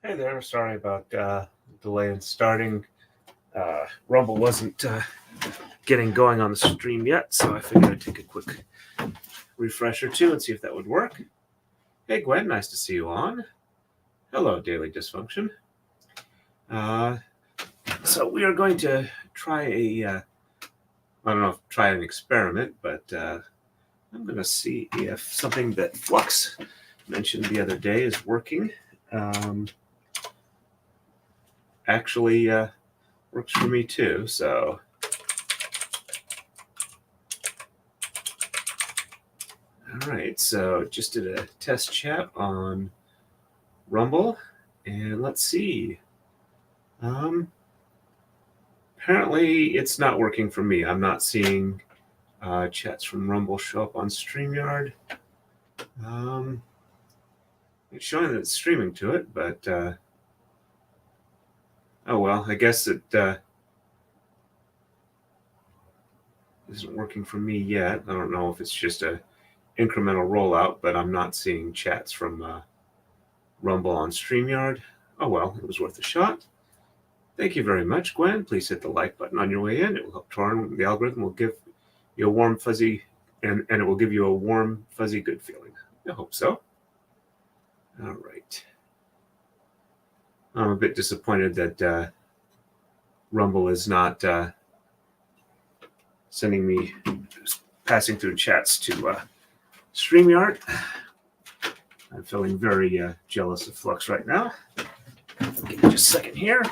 Hey there, sorry about delay in starting. Rumble wasn't getting going on the stream yet, so I figured I'd take a quick refresh or two and see if that would work. Hey Gwen, nice to see you on. Hello, Daily Dysfunction. So we are going to try I don't know if try an experiment, but I'm going to see if something that Flux mentioned the other day is working. Actually works for me too, so all right, so just did a test chat on Rumble, and let's see. Apparently it's not working for me. I'm not seeing chats from Rumble show up on StreamYard. It's showing that it's streaming to it, but oh well, I guess it isn't working for me yet. I don't know if it's just a incremental rollout, but I'm not seeing chats from Rumble on StreamYard. Oh well, it was worth a shot. Thank you very much, Gwen. Please hit the like button on your way in. It will help turn the algorithm. Will give you a warm, fuzzy, and it will give you a warm, fuzzy, good feeling. I hope so. All right. I'm a bit disappointed that Rumble is not sending me, passing through chats to StreamYard. I'm feeling very jealous of Flux right now. Give me just a second here.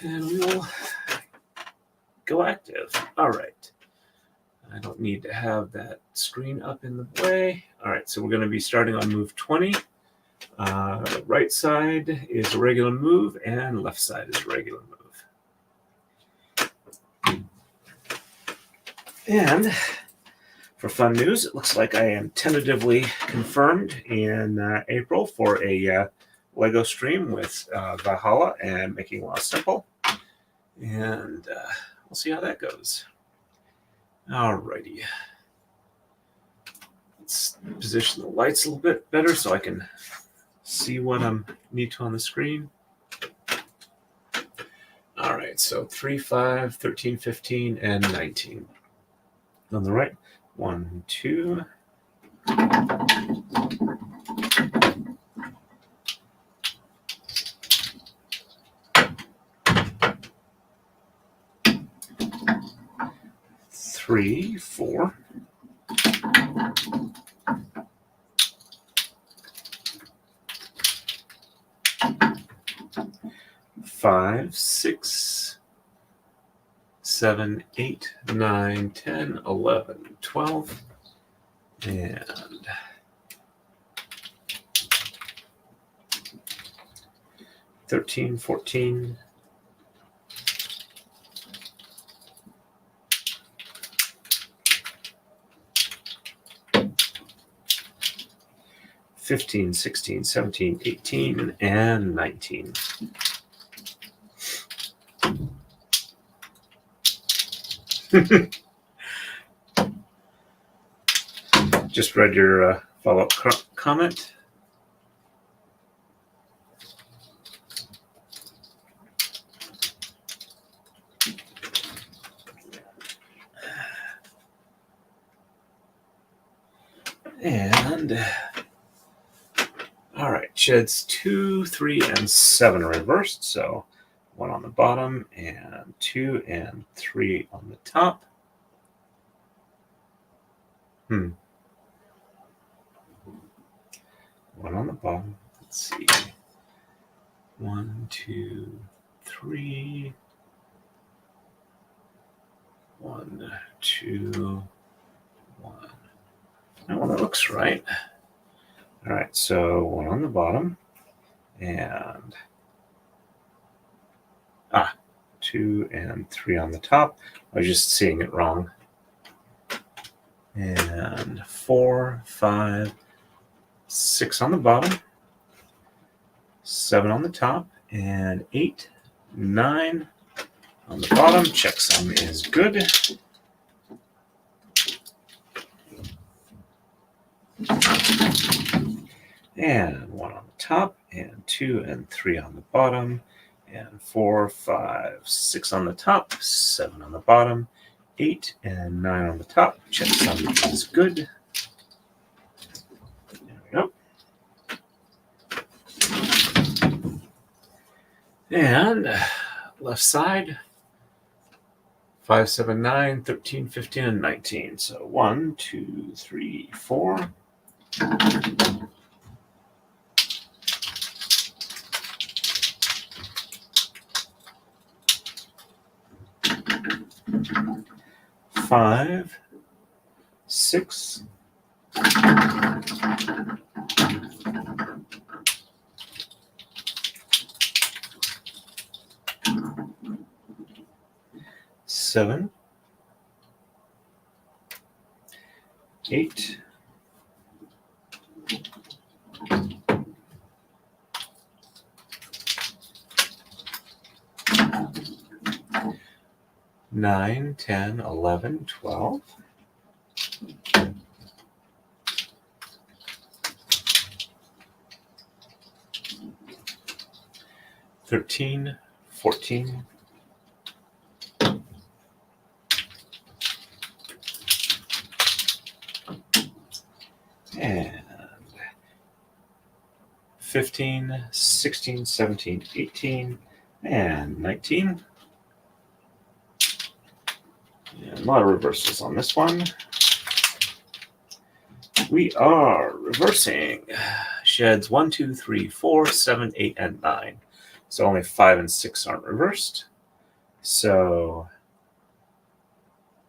And we'll go active. All right. I don't need to have that screen up in the way. All right, so we're going to be starting on move 20. Right side is a regular move, and left side is a regular move. And for fun news, it looks like I am tentatively confirmed in April for a Lego stream with Valhalla and Making Law Simple. And we'll see how that goes. Alrighty. Let's position the lights a little bit better so I can see what I need to on the screen. All right, so 3, 5, 13, 15, and 19. On the right, 1, 2. Three, 4. 5, 6, 7, 8, 9, 10, 11, 12, and 13, 14, 15, 16, 17, 18, and 19. Just read your follow-up comment. And all right, sheds 2, 3, and 7 are reversed. So 1 on the bottom and 2 and 3 on the top. 1 on the bottom. Let's see. 1, 2, 3. 1, 2, 1. Well, that looks right. All right, so 1 on the bottom and 2 and 3 on the top. I was just seeing it wrong. And 4, 5, 6 on the bottom, 7 on the top, and 8, 9 on the bottom. Checksum is good. And 1 on the top and 2 and 3 on the bottom, and 4, 5, 6 on the top, 7 on the bottom, 8 and 9 on the top. Check sum is good. There we go. And left side, 5, 7, 9, 13, 15, and 19. So 1, 2, 3, 4. Five, 6, 7, 8, 9, 10, 11, 12. 13, 14. And 15, 16, 17, 18, and 19. And a lot of reversals on this one. We are reversing sheds 1, 2, 3, 4, 7, 8, and 9. So only 5 and 6 aren't reversed. So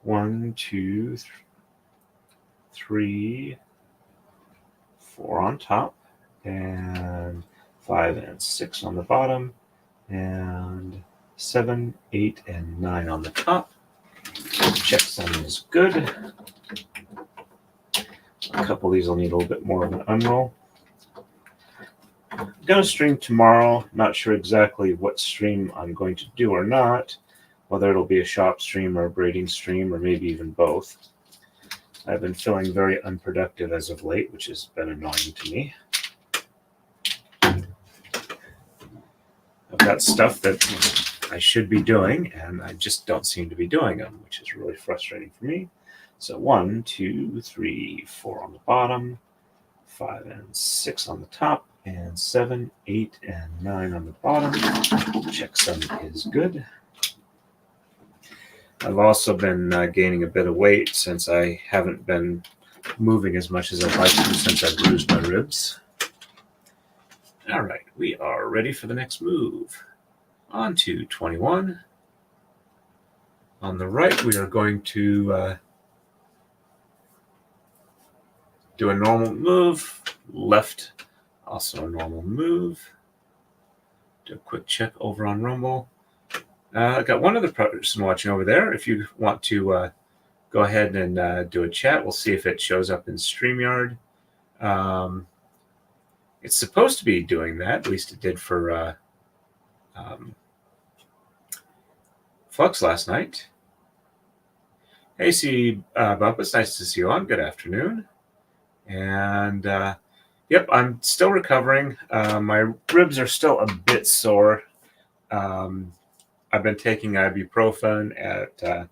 1, 2, 3, 4 on top, and 5 and 6 on the bottom, and 7, 8, and 9 on the top. Check sum is good. A couple of these will need a little bit more of an unroll. I'm going to stream tomorrow. Not sure exactly what stream I'm going to do or not, whether it'll be a shop stream or a braiding stream or maybe even both. I've been feeling very unproductive as of late, which has been annoying to me. I've got stuff that I should be doing, and I just don't seem to be doing them, which is really frustrating for me. So 1, 2, 3, 4 on the bottom, 5 and 6 on the top, and 7, 8, and 9 on the bottom. Check sum is good. I've also been gaining a bit of weight since I haven't been moving as much as I'd like to since I bruised my ribs. All right, we are ready for the next move. On to 21. On the right, we are going to do a normal move. Left, also a normal move. Do a quick check over on Rumble. I got one other person watching over there. If you want to go ahead and do a chat, we'll see if it shows up in StreamYard. It's supposed to be doing that. At least it did for Flux last night. Hey, see, Bumpus, nice to see you on. Good afternoon. And yep, I'm still recovering. My ribs are still a bit sore. I've been taking ibuprofen at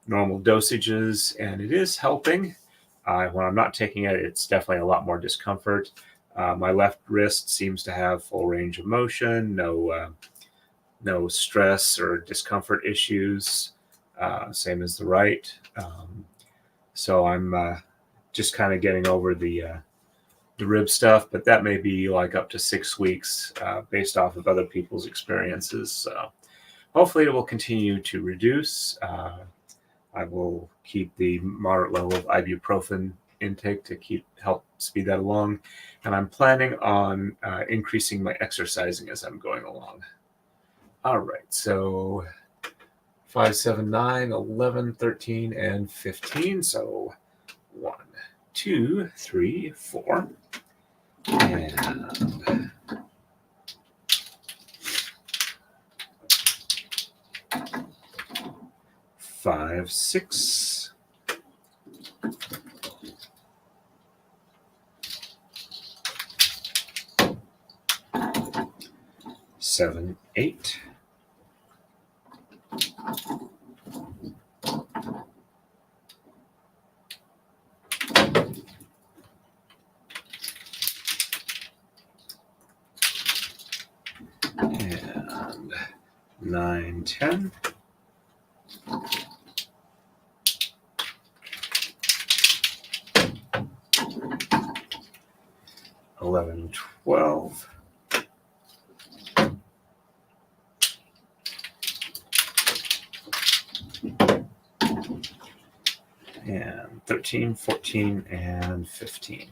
normal dosages, and it is helping. When I'm not taking it, it's definitely a lot more discomfort. My left wrist seems to have full range of motion, no stress or discomfort issues, same as the right. So I'm just kind of getting over the rib stuff, but that may be like up to 6 weeks based off of other people's experiences. So hopefully it will continue to reduce. I will keep the moderate level of ibuprofen intake to help speed that along. And I'm planning on increasing my exercising as I'm going along. All right, so 5, 7, 9, 11, 13, and 15. So 1, 2, 3, 4. And 5, 6. 7, 8. And 9, 10. 11, 12. And 13, 14, and 15.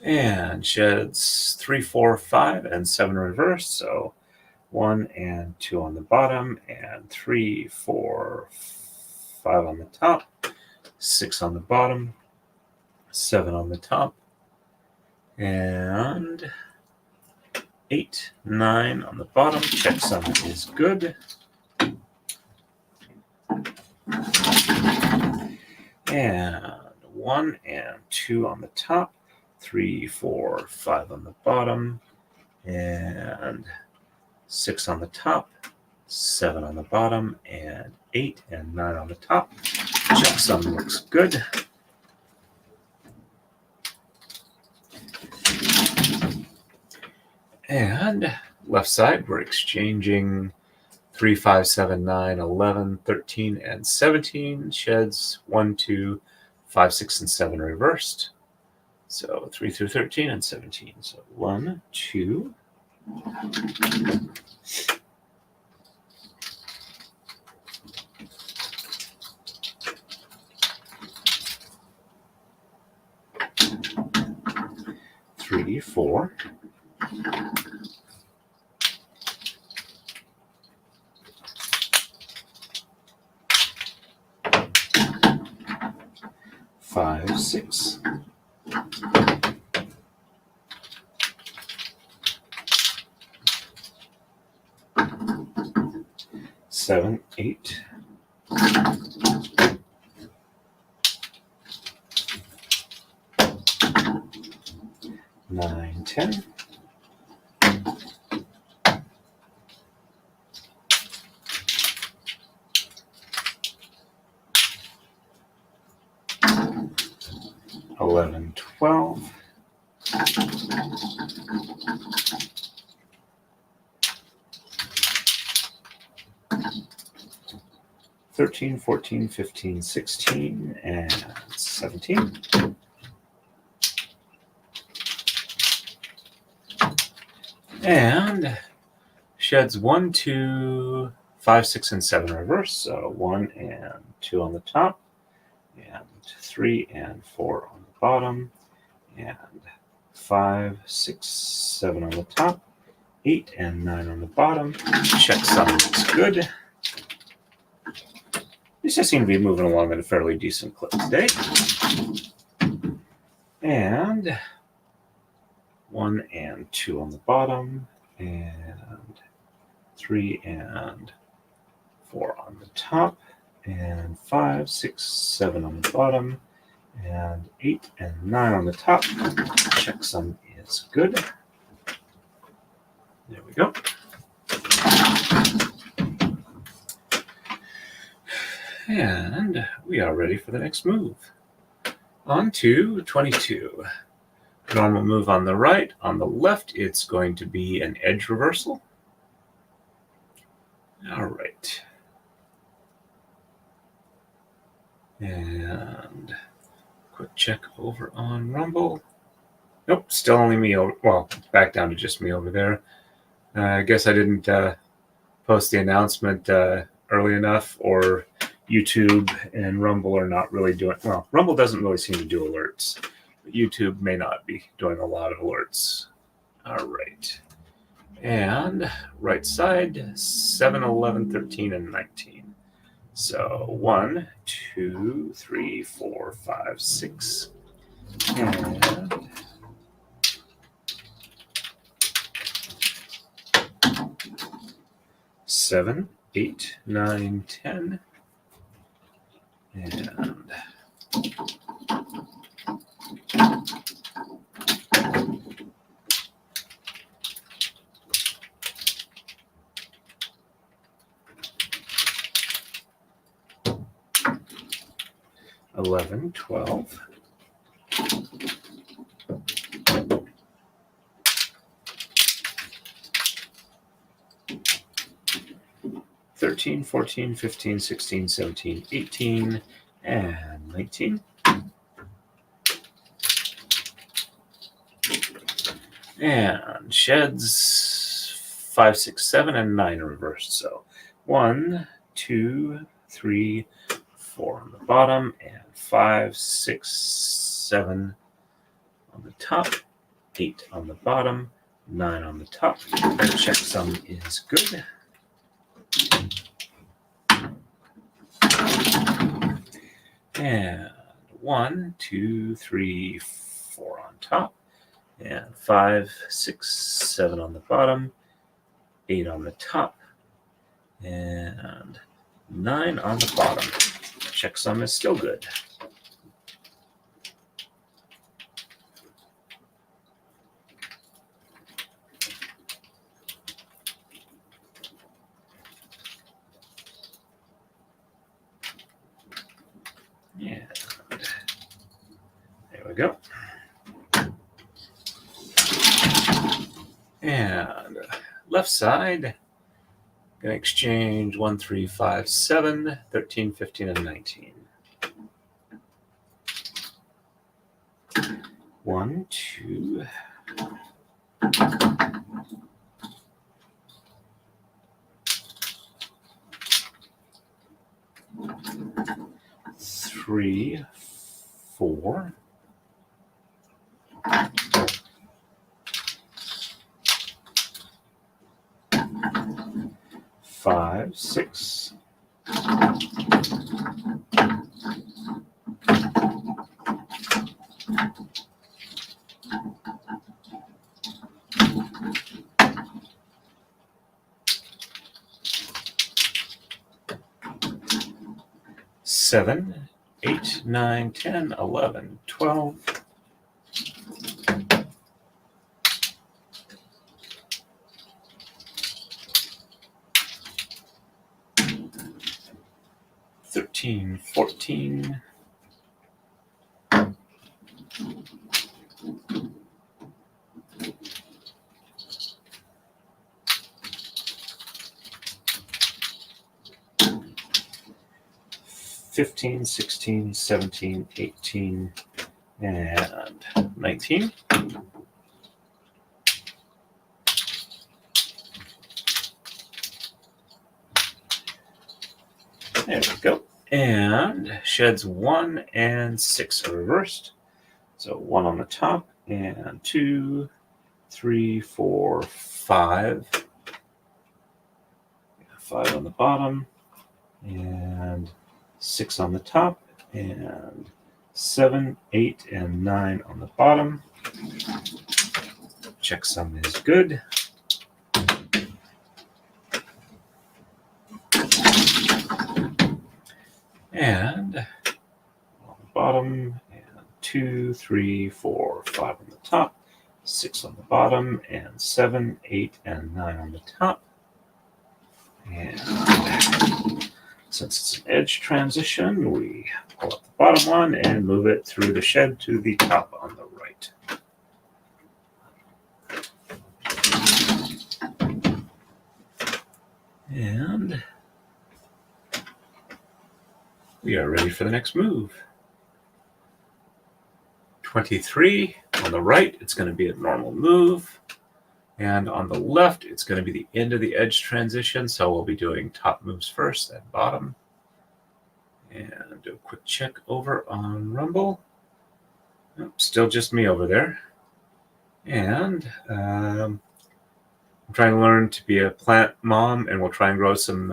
And sheds 3, 4, 5, and 7 reverse. So 1 and 2 on the bottom, and 3, 4, 5 on the top, 6 on the bottom, 7 on the top, and 8, 9 on the bottom. Checksum is good. And 1 and 2 on the top, 3, 4, 5 on the bottom, and 6 on the top, 7 on the bottom, and 8 and 9 on the top. Checksum looks good. And left side, we're exchanging 3, 5, 7, 9, 11, 13, and 17. Sheds 1, 2, 5, 6, and 7 reversed. So 3 through 13 and 17. So 1, 2. 3, 4. 5, 6. 7, 8. 9, 10. 11, 12. 13, 14, 15, 16, and 17. And sheds 1, 2, 5, 6, and 7 reverse. So 1 and 2 on the top, and 3 and 4 on the bottom, and 5, 6, 7 on the top, 8 and 9 on the bottom. Checksum looks good. These just seem to be moving along at a fairly decent clip today. And 1 and 2 on the bottom, and 3 and 4 on the top, and 5, 6, 7 on the bottom, and 8 and 9 on the top. Checksum is good. There we go. And we are ready for the next move. On to 22. Normal move on the right. On the left, it's going to be an edge reversal. All right. And quick check over on Rumble. Nope, still only me. Well, back down to just me over there. I guess I didn't post the announcement early enough, or YouTube and Rumble are not really doing well. Rumble doesn't really seem to do alerts, but YouTube may not be doing a lot of alerts. All right. And right side, 7, 11, 13, and 19. So 1, 2, 3, 4, 5, 6. And 7, 8, 9, 10. And $11, $12. $13, $14, $15, $16, $17, $18, and $19. And sheds 5, 6, 7, and 9 reversed. So 1, 2, 3, 4 on the bottom, and 5, 6, 7 on the top, 8 on the bottom, 9 on the top. Checksum is good. And 1, 2, 3, 4 on top, and 5, 6, 7 on the bottom, 8 on the top, and 9 on the bottom. Checksum is still good. And there we go. And left side, gonna exchange 1, 3, 5, 7, 13, 15, and 19. 1, 2, 3, 4, 5, 6, 7, 8, 9, 10, 11, 12, 13, 14, 15, 16, 17, 18, and 19. There we go. And sheds 1 and 6 are reversed. So 1 on the top, and 2, 3, 4, 5. 5 on the bottom, and 6 on the top, and 7, 8, and 9 on the bottom. Checksum is good. And on the bottom, and 2, 3, 4, 5 on the top, 6 on the bottom, and 7, 8, and 9 on the top. And since it's an edge transition, we pull up the bottom one and move it through the shed to the top on the right. And we are ready for the next move. 23 on the right, it's going to be a normal move. And on the left, it's going to be the end of the edge transition. So we'll be doing top moves first, then bottom. And do a quick check over on Rumble. Oh, still just me over there. And I'm trying to learn to be a plant mom, and we'll try and grow some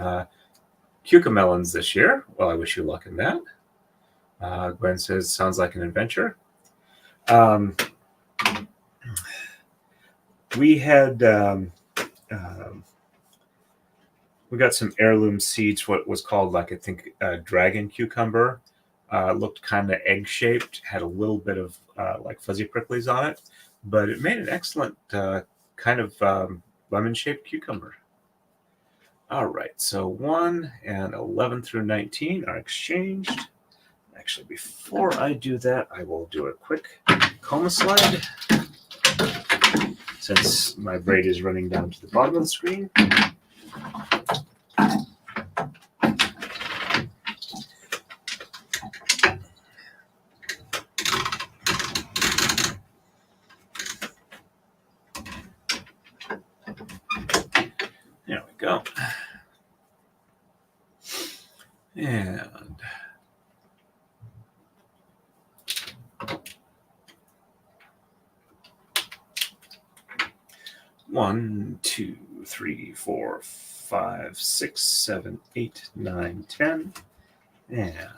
cucamelons this year. Well, I wish you luck in that. Gwen says, sounds like an adventure. We had we got some heirloom seeds, what was called, like, I think, dragon cucumber. looked kind of egg-shaped, had a little bit of like fuzzy pricklies on it, but it made an excellent kind of lemon-shaped cucumber. All right, so 1 and 11 through 19 are exchanged. Actually, before I do that, I will do a quick coma slide, since my braid is running down to the bottom of the screen. There we go. And one, 2, 3, 4, 5, 6, 7, 8, 9, 10, and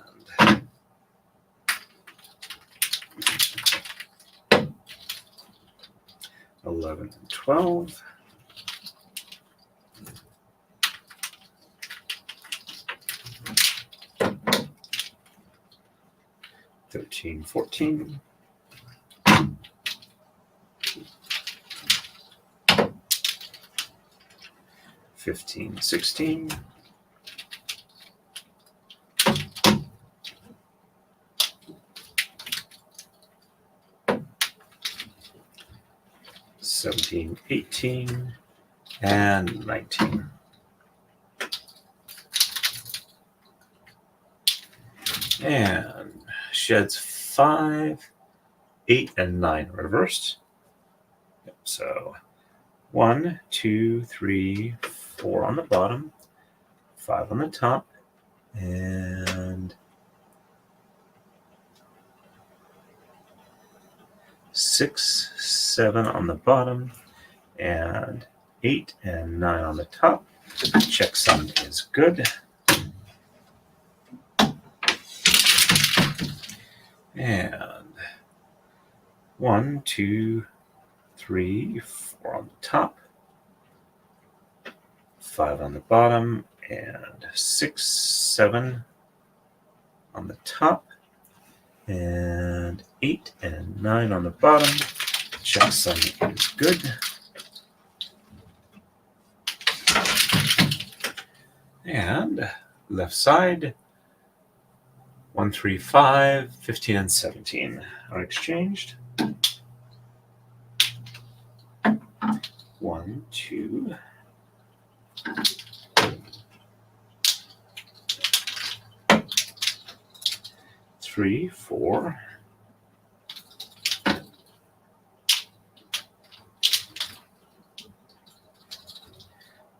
11 and 12. 13, 14. 15, 16. 17, 18, and 19. And sheds 5, 8, and 9 reversed. Yep, so 1, 2, 3, 4 on the bottom, 5 on the top, and 6, 7 on the bottom, and 8 and 9 on the top. Checksum is good. And 1, 2, 3, 4 on the top, 5 on the bottom, and 6, 7 on the top, and 8 and 9 on the bottom. Checksum is good. And left side, 1, 3, 5, 15, and 17 are exchanged. 1, 2, 3, 4,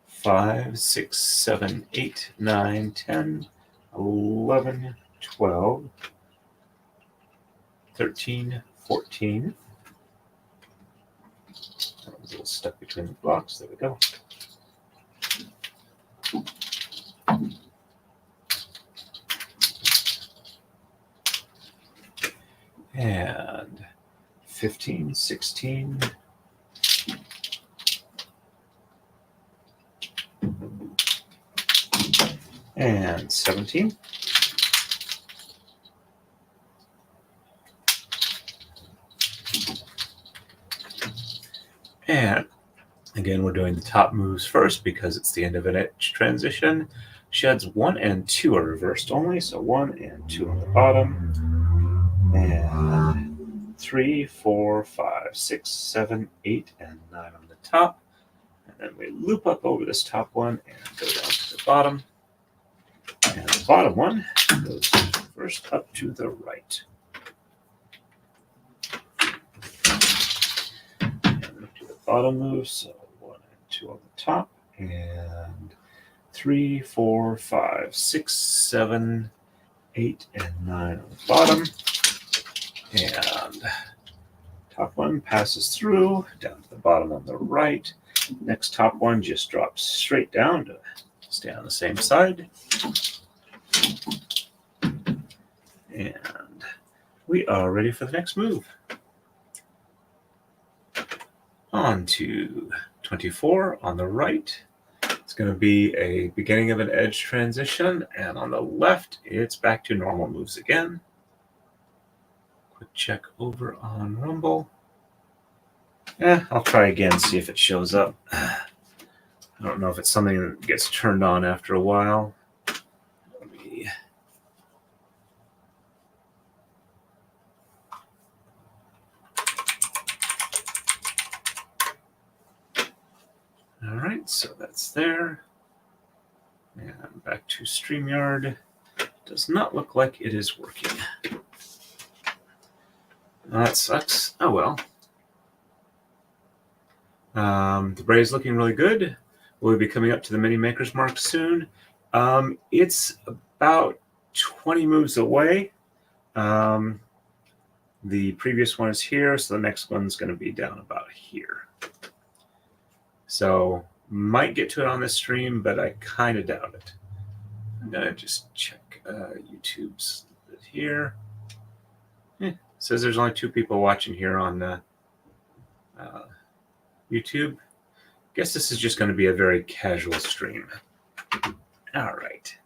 5, 6, 7, 8, 9, 10, 11, 12, 13, 14. That was a little stuck between the blocks. There we go. And 15, 16, and 17. And again, we're doing the top moves first because it's the end of an edge transition. Sheds 1 and 2 are reversed only, so 1 and 2 on the bottom. And 3, 4, 5, 6, 7, 8, and 9 on the top. And then we loop up over this top one and go down to the bottom. And the bottom one goes first up to the right. And we'll do the bottom move, so 1 and 2 on the top, and 3, 4, 5, 6, 7, 8, and 9 on the bottom. And top one passes through, down to the bottom on the right. Next top one just drops straight down to stay on the same side. And we are ready for the next move. On to 24 on the right. It's It's going to be a beginning of an edge transition, and on the left, it's back to normal moves again. Quick check over on Rumble. I'll try again, see if it shows up. I don't know if it's something that gets turned on after a while. Let me... All right, so that's there. And back to StreamYard. Does not look like it is working. That sucks. Oh well. The braid's looking really good. We'll be coming up to the mini maker's mark soon. It's about 20 moves away. The previous one is here, so the next one's going to be down about here. So might get to it on this stream, but I kind of doubt it. I'm going to just check YouTube's here. It says there's only 2 people watching here on YouTube. Guess this is just going to be a very casual stream. All right.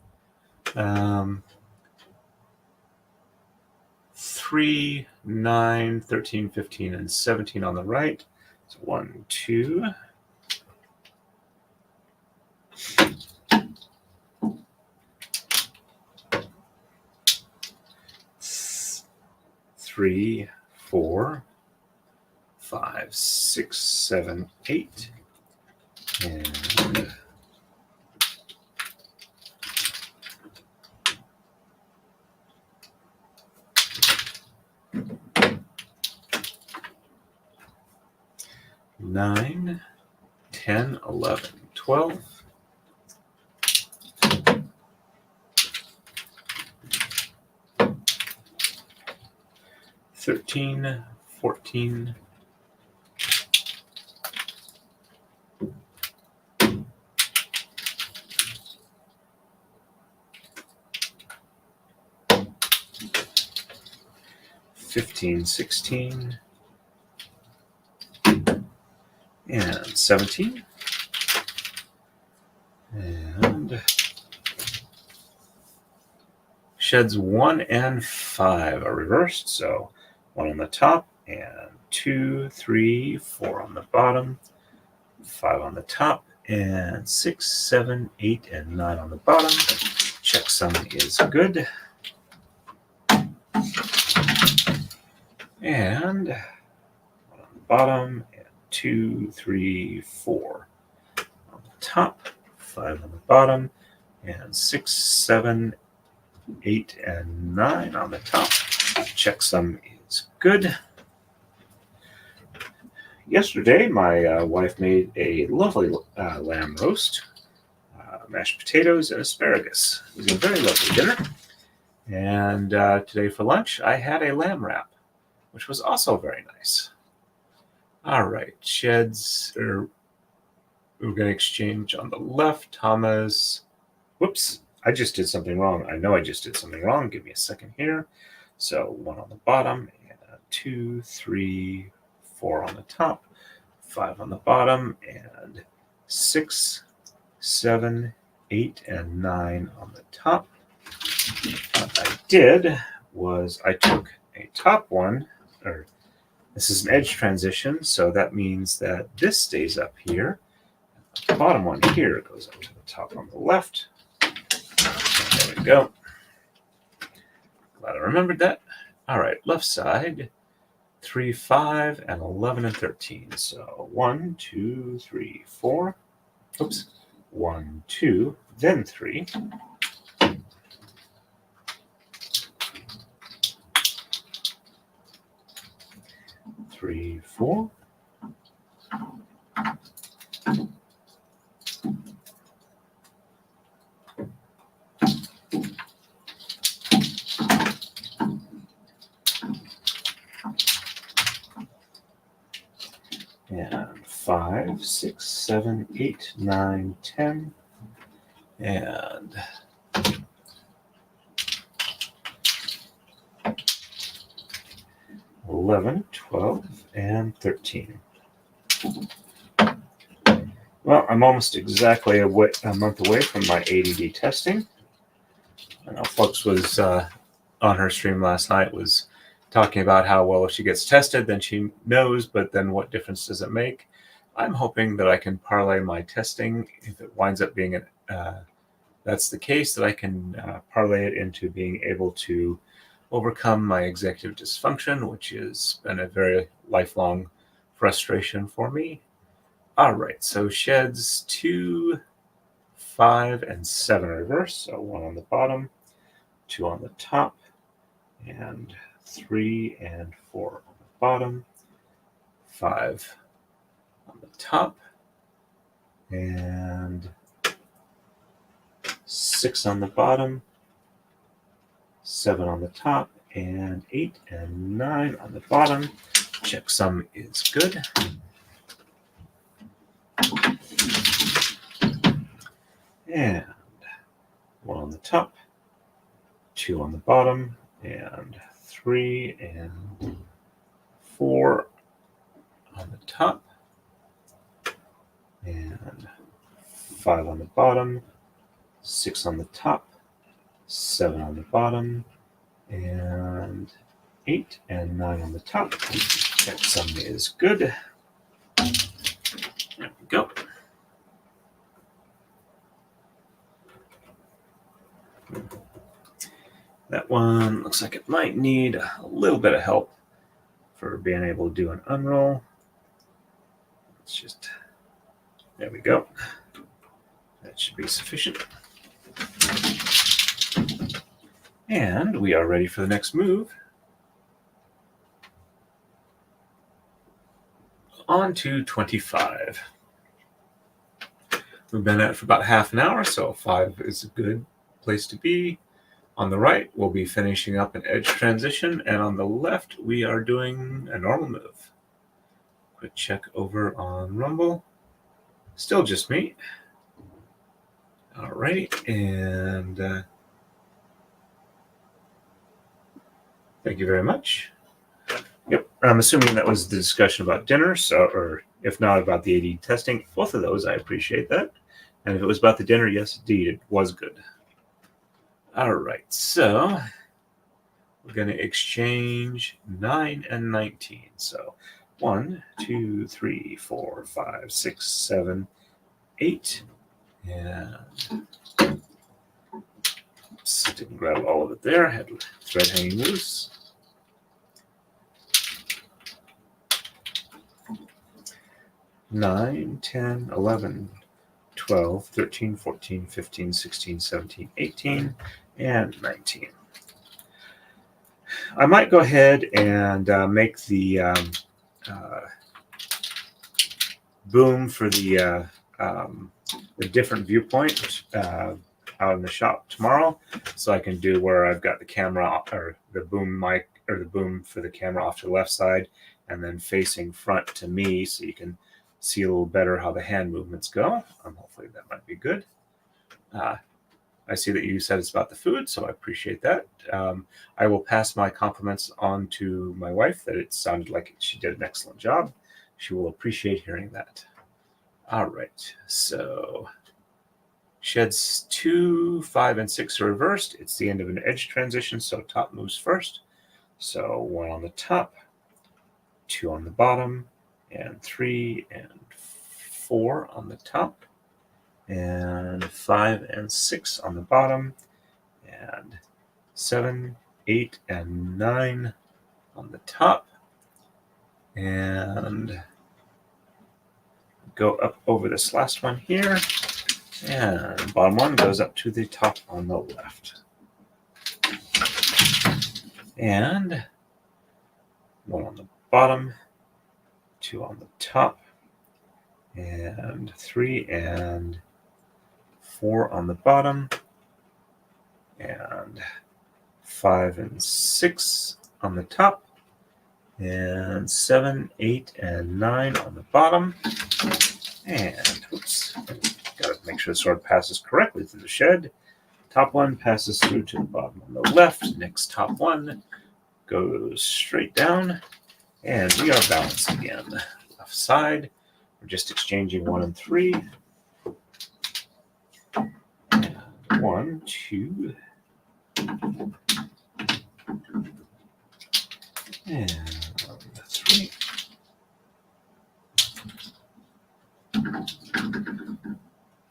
3, 9, 13, 15, and 17 on the right. So 1, 2. Three, 4, 5, 6, 7, 8, and 9, 10, 11, 12. 13, 14, 15, 16, and 17. And sheds 1 and 5 are reversed, so 1 on the top, and 2, 3, 4 on the bottom, 5 on the top, and 6, 7, 8, and 9 on the bottom. Checksum is good. And 1 on the bottom, and 2, 3, 4 on the top, 5 on the bottom, and 6, 7, 8, and 9 on the top. Checksum is good. Yesterday, my wife made a lovely lamb roast, mashed potatoes, and asparagus. It was a very lovely dinner. And today for lunch, I had a lamb wrap, which was also very nice. All right, sheds we're going to exchange on the left. Thomas, whoops, I just did something wrong. I know I just did something wrong. Give me a second here. So 1 on the bottom, and 2, 3, 4 on the top, 5 on the bottom, and 6, 7, 8, and 9 on the top. What I did was I took a top one, or this is an edge transition, so that means that this stays up here. The bottom one here goes up to the top on the left. There we go. Glad I remembered that. All right, left side, 3, 5, and 11 and 13. So 1, 2, 3, 4. Oops. 1, 2, then 3. 3, 4. And 5, 6, 7, 8, 9, 10, and 11, 12, and 13. Well, I'm almost exactly a month away from my ADD testing. I know Flux was on her stream last night was talking about how, well, if she gets tested, then she knows, but then what difference does it make? I'm hoping that I can parlay my testing, if it winds up being that's the case, that I can parlay it into being able to overcome my executive dysfunction, which has been a very lifelong frustration for me. All right, so sheds 2, 5, and 7 reverse. So 1 on the bottom, 2 on the top, and 3 and 4 on the bottom, 5 on the top, and 6 on the bottom, 7 on the top, and 8 and 9 on the bottom. Checksum is good. And 1 on the top, 2 on the bottom, and 3 and 4 on the top, and 5 on the bottom, 6 on the top, 7 on the bottom, and 8 and 9 on the top. Checksum is good. There we go. That one looks like it might need a little bit of help for being able to do an unroll. Let's just, there we go. That should be sufficient. And we are ready for the next move. On to 25. We've been at it for about half an hour, so 5 is a good place to be. On the right, we'll be finishing up an edge transition, and on the left, we are doing a normal move. Quick check over on Rumble. Still just me. All right, and thank you very much. Yep, I'm assuming that was the discussion about dinner, so, or if not about the AD testing, both of those, I appreciate that. And if it was about the dinner, yes, indeed, it was good. All right, so we're going to exchange 9 and 19. So 1, 2, 3, 4, 5, 6, 7, 8. And oops, didn't grab all of it there. I had thread hanging loose. 9, 10, 11, 12, 13, 14, 15, 16, 17, 18, and 19. I might go ahead and make the boom for the different viewpoint out in the shop tomorrow, so I can do where I've got the camera or the boom mic or the boom for the camera off to the left side and then facing front to me, so you can see a little better how the hand movements go. Hopefully that might be good. I see that you said it's about the food, so I appreciate that. I will pass my compliments on to my wife that it sounded like she did an excellent job. She will appreciate hearing that. All right, so sheds 2, 5, and 6 are reversed. It's the end of an edge transition, so top moves first. So 1 on the top, 2 on the bottom, and 3 and 4 on the top, and 5 and 6 on the bottom, and 7, 8, and 9 on the top, and go up over this last one here, and bottom one goes up to the top on the left. And 1 on the bottom, 2 on the top, and 3 and 4 on the bottom, and 5 and 6 on the top, and 7, 8, and 9 on the bottom. And oops, gotta make sure the sword passes correctly through the shed. Top one passes through to the bottom on the left. Next top one goes straight down, and we are balanced again. Left side, We're just exchanging 1 and 3. 1, 2, and 3.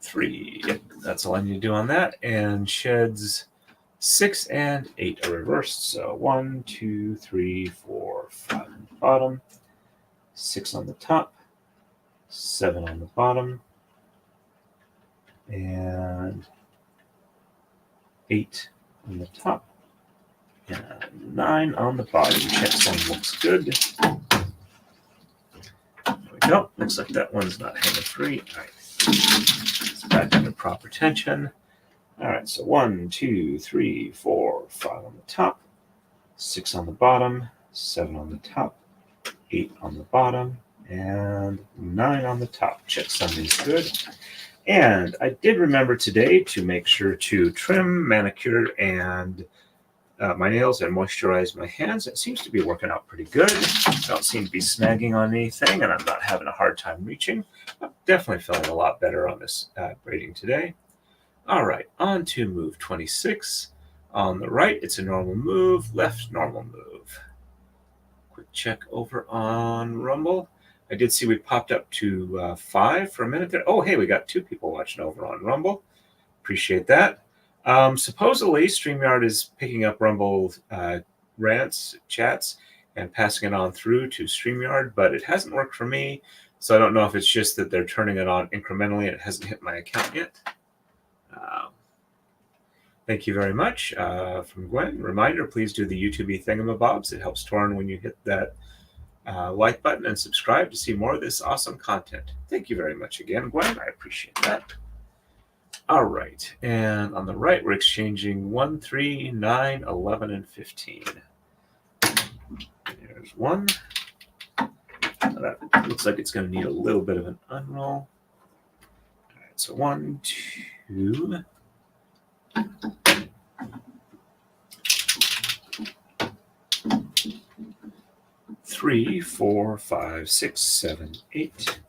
3. Yep, that's all I need to do on that. And sheds 6 and 8 are reversed. So 1, 2, 3, 4, 5 on the bottom, 6 on the top, 7 on the bottom, and 8 on the top, and 9 on the bottom. Checksum looks good. There we go. Looks like that one's not hanging free. All right. It's back under proper tension. All right, so 1, 2, 3, 4, 5 on the top, 6 on the bottom, 7 on the top, 8 on the bottom, and 9 on the top. Checksum is good. And I did remember today to make sure to trim, manicure, and my nails and moisturize my hands. It seems to be working out pretty good. I don't seem to be snagging on anything, and I'm not having a hard time reaching. I'm definitely feeling a lot better on this braiding today. All right, on to move 26. On the right, it's a normal move. Left, normal move. Quick check over on Rumble. I did see we popped up to 5 for a minute there. Oh, hey, we got 2 people watching over on Rumble. Appreciate that. Supposedly, StreamYard is picking up Rumble rants, chats, and passing it on through to StreamYard, but it hasn't worked for me. So I don't know if it's just that they're turning it on incrementally and it hasn't hit my account yet. Thank you very much. From Gwen, reminder, please do the YouTube thingamabobs. It helps Torn when you hit that like button and subscribe to see more of this awesome content. Thank you very much again, Gwen. I appreciate that. All right, and on the right, we're exchanging 1, 3, 9, 11, and 15. There's 1. That looks like it's going to need a little bit of an unroll. All right, so 1, 2, 3, 4, 5, 6, 7, 8.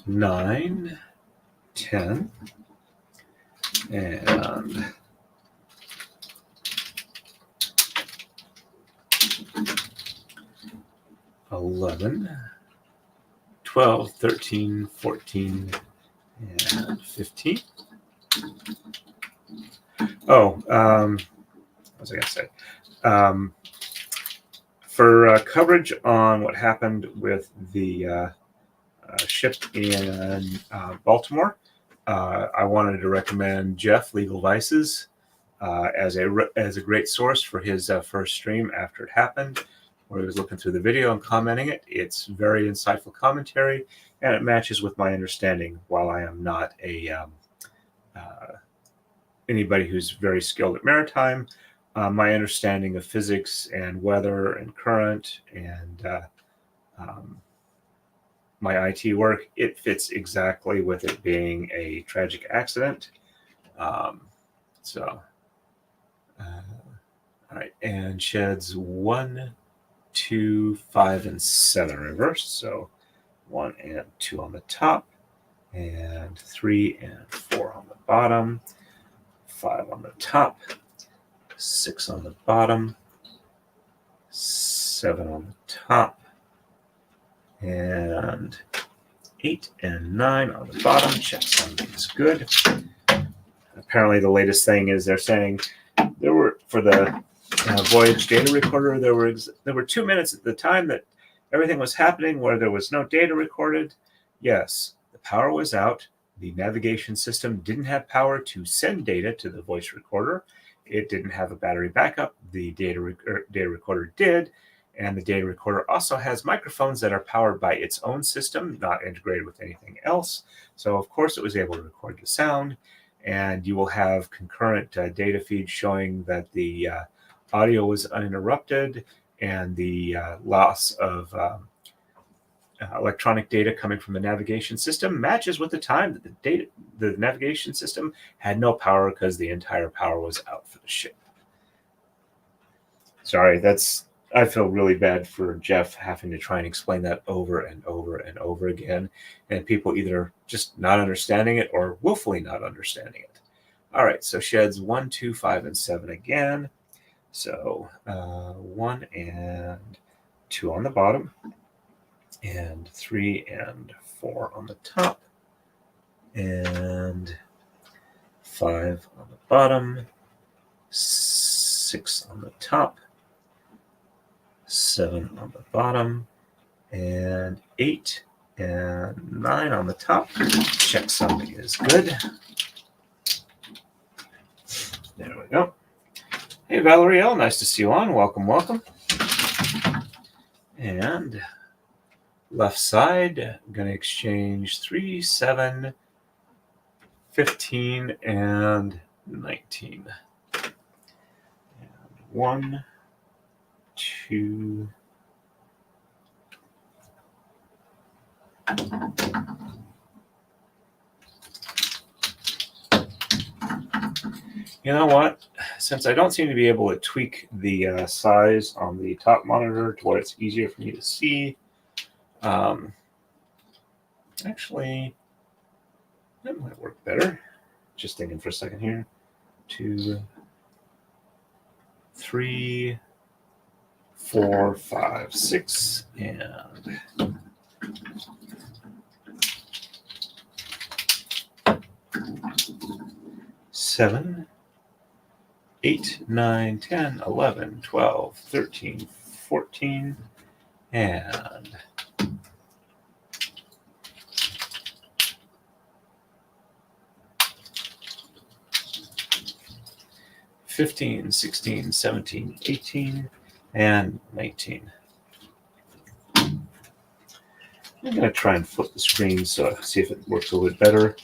9, 10, and 11, 12, 13, 14, and 15. Oh, what was I going to say? For coverage on what happened with the ship in Baltimore, I wanted to recommend Jeff Legal Vices as a great source for his first stream after it happened, where he was looking through the video and commenting it. It's very insightful commentary, and it matches with my understanding. While I am not a anybody who's very skilled at maritime, my understanding of physics and weather and current and my IT work, it fits exactly with it being a tragic accident. All right, and sheds 1, 2, 5, and 7 reversed. So 1 and 2 on the top, and 3 and 4 on the bottom, 5 on the top, 6 on the bottom, 7 on the top, and 8 and 9 on the bottom. Checksum is good. Apparently, the latest thing is they're saying there were, for the Voyage data recorder, there were 2 minutes at the time that everything was happening where there was no data recorded. Yes, the power was out. The navigation system didn't have power to send data to the voice recorder. It didn't have a battery backup. The data recorder did. And the data recorder also has microphones that are powered by its own system, not integrated with anything else. So, of course, it was able to record the sound. And you will have concurrent data feeds showing that the audio was uninterrupted, and the loss of electronic data coming from the navigation system matches with the time that the navigation system had no power because the entire power was out for the ship. Sorry, I feel really bad for Jeff having to try and explain that over and over and over again, and people either just not understanding it or willfully not understanding it. All right, so sheds 1, 2, 5, and 7 again. So 1 and 2 on the bottom, and 3 and 4 on the top, and 5 on the bottom, 6 on the top, 7 on the bottom, and 8 and 9 on the top. Checksum is good. There we go. Hey, Valerie L., nice to see you on. Welcome, welcome. And left side, I'm going to exchange 3, 7, 15, and 19. And 1, 2, you know what? Since I don't seem to be able to tweak the size on the top monitor to where it's easier for me to see, actually, that might work better. Just thinking for a second here. 2, 3, 4, 5, 6, and 7, 8, 9, 10, 11, 12, 13, 14, and 15, 16, 17, 18, and 19. I'm going to try and flip the screen so see if it works a little bit better.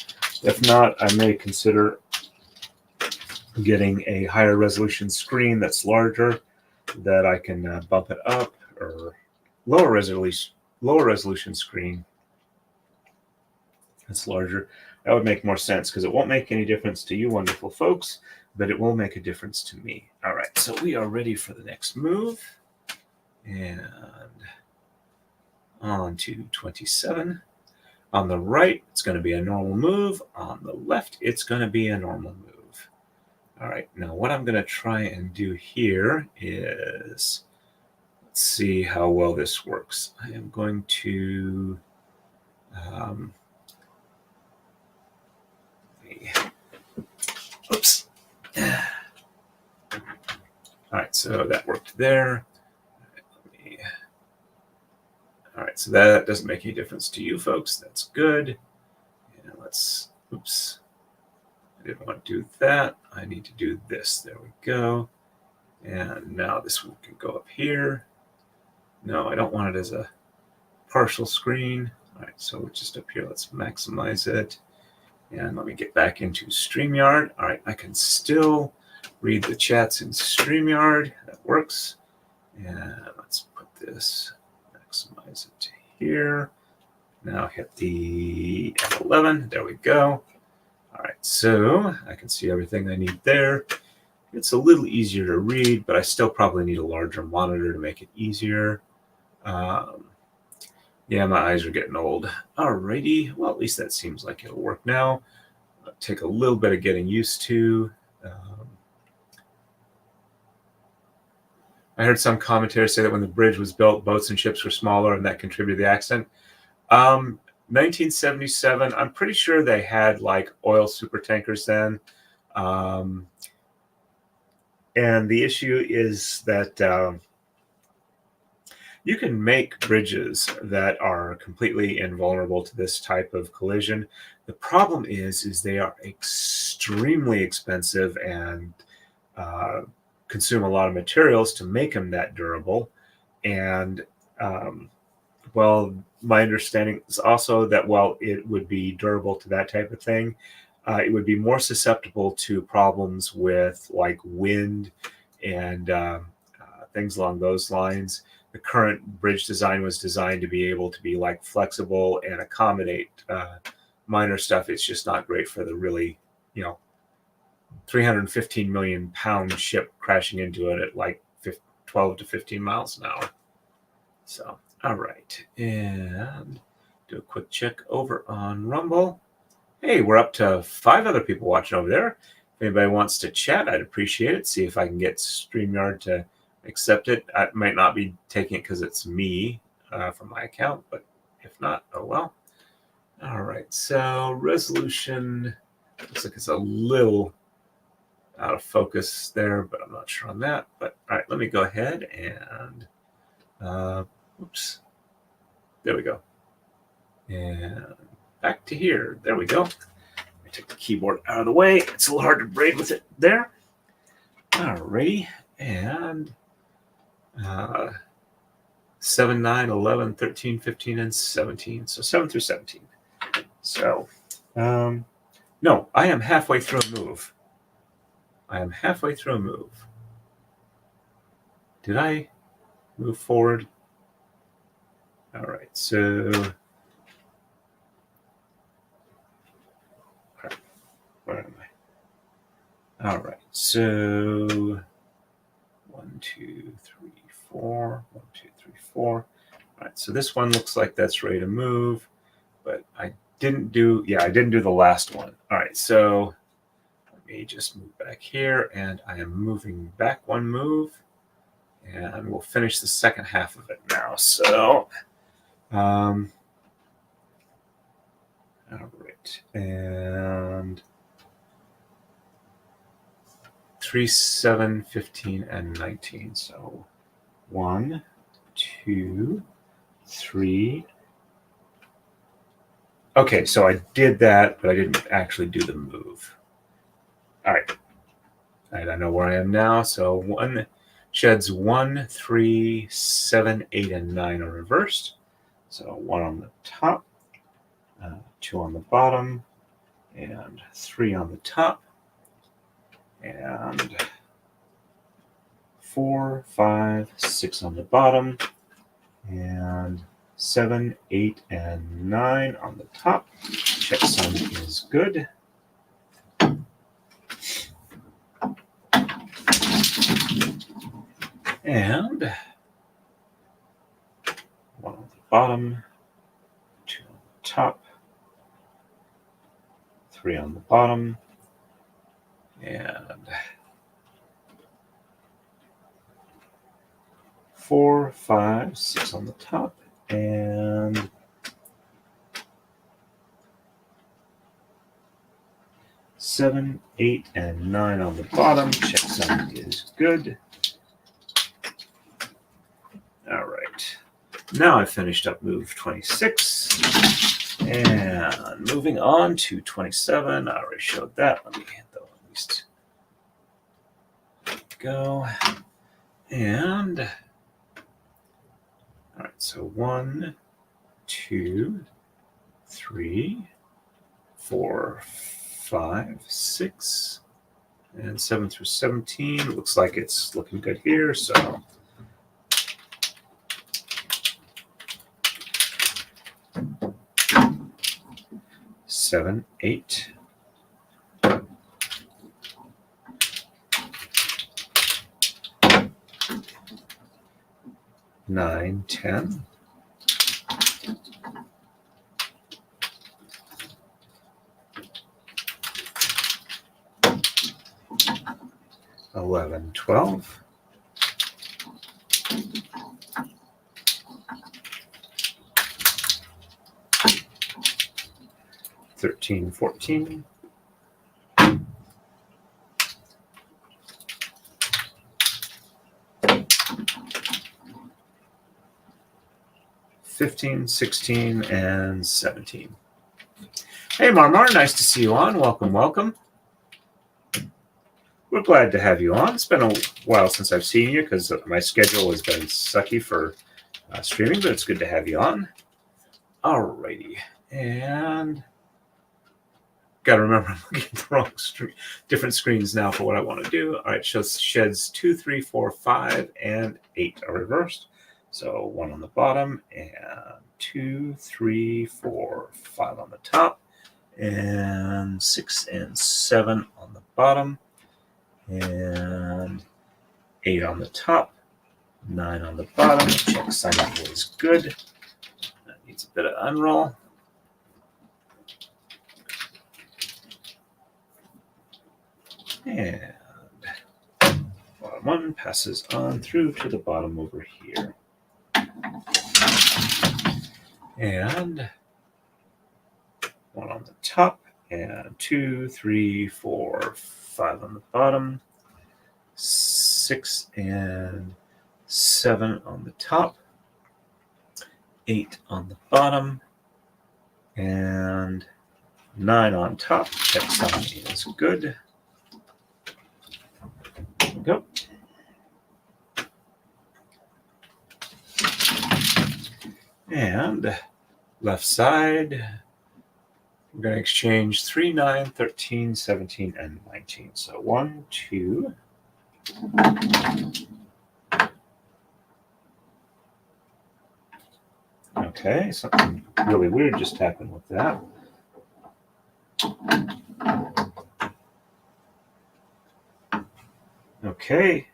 If not, I may consider getting a higher resolution screen that's larger, that I can bump it up, or lower resolution screen that's larger. That would make more sense because it won't make any difference to you wonderful folks, but it will make a difference to me. All right, so we are ready for the next move. And on to 27. On the right, it's going to be a normal move. On the left, it's going to be a normal move. All right, now what I'm going to try and do here is, let's see how well this works. I am going to, oops. All right, so that worked there. All right, so that doesn't make any difference to you folks. That's good. And let's, oops. I didn't want to do that. I need to do this. There we go. And now this one can go up here. No, I don't want it as a partial screen. All right, so just up here, let's maximize it. And let me get back into StreamYard. All right, I can still read the chats in StreamYard. That works. And let's put this, maximize it to here. Now hit the F11. There we go. All right, so I can see everything I need there. It's a little easier to read, but I still probably need a larger monitor to make it easier. Yeah, my eyes are getting old. All righty, well, at least that seems like it'll work now. It'll take a little bit of getting used to. I heard some commentators say that when the bridge was built, boats and ships were smaller, and that contributed to the accident. 1977, I'm pretty sure they had like oil super tankers then. And the issue is that you can make bridges that are completely invulnerable to this type of collision. The problem is they are extremely expensive and consume a lot of materials to make them that durable. And well, my understanding is also that while it would be durable to that type of thing, it would be more susceptible to problems with like wind and things along those lines. the current bridge design was designed to be able to be like flexible and accommodate minor stuff. It's just not great for the really, 315 million pound ship crashing into it at like 12 to 15 miles an hour. So, all right. And do a quick check over on Rumble. Hey, we're up to 5 other people watching over there. If anybody wants to chat, I'd appreciate it. See if I can get StreamYard to accept it. I might not be taking it because it's me from my account, but if not, oh well. All right, so resolution looks like it's a little out of focus there, but I'm not sure on that. But all right, let me go ahead and oops, there we go. And back to here. There we go. I took the keyboard out of the way. It's a little hard to braid with it there. Alrighty, and 7, 9, 11, 13, 15, and 17. So 7 through 17. So, no, I am halfway through a move. I am halfway through a move. Did I move forward? All right, so where am I? All right, so 1, 2, 3, 4. 1, 2, 3, 4. All right, so this one looks like that's ready to move, but I didn't do the last one. All right, so let me just move back here, and I am moving back 1 move, and we'll finish the second half of it now. So, all right, and 3, 7, 15, and 19. So 1, 2, 3. Okay, so I did that, but I didn't actually do the move. All right. I know where I am now. So sheds 1, 3, 7, 8, and 9 are reversed. So 1 on the top, 2 on the bottom, and 3 on the top, and 4, 5, 6 on the bottom, and 7, 8, and 9 on the top. Checksum is good. And 1 on the bottom, 2 on the top, 3 on the bottom, and 4, 5, 6 on the top, and 7, 8, and 9 on the bottom. Checksum is good. All right. Now I finished up move 26. And moving on to 27. I already showed that. Let me though at least go. And all right, so 1, 2, 3, 4, 5, 6, and 7 through 17. Looks like it's looking good here. So 7, 8. 9, 10. 11, 12. 13, 14. 15, 16, and 17. Hey, Marmar, nice to see you on. Welcome, welcome. We're glad to have you on. It's been a while since I've seen you because my schedule has been sucky for streaming, but it's good to have you on. Alrighty. And got to remember I'm looking at the wrong different screens now for what I want to do. All right, so sheds 2, 3, 4, 5, and 8 are reversed. So 1 on the bottom, and 2, 3, 4, 5 on the top, and 6 and 7 on the bottom, and 8 on the top, 9 on the bottom. Check signing is good. That needs a bit of unroll. And bottom one passes on through to the bottom over here. And 1 on the top, and 2, 3, 4, 5 on the bottom, 6 and 7 on the top, 8 on the bottom, and 9 on top. Check sign is good. There we go. And left side, we're going to exchange 3, 9, 13, 17, and 19. So 1, 2. Okay, something really weird just happened with that. Okay,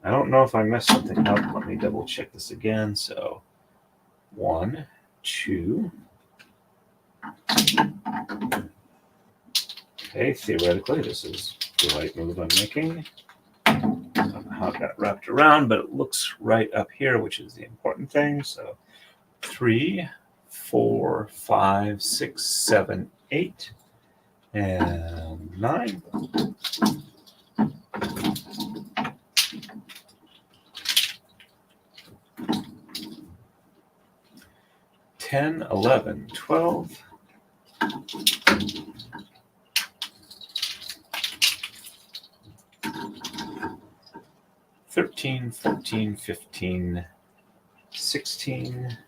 I don't know if I messed something up. Let me double check this again. So 1, 2. Okay, theoretically, this is the right move I'm making. I don't know how it got wrapped around, but it looks right up here, which is the important thing. So 3, 4, 5, 6, 7, 8, and 9. $10, $11, $12. 13, 14, 15, 16,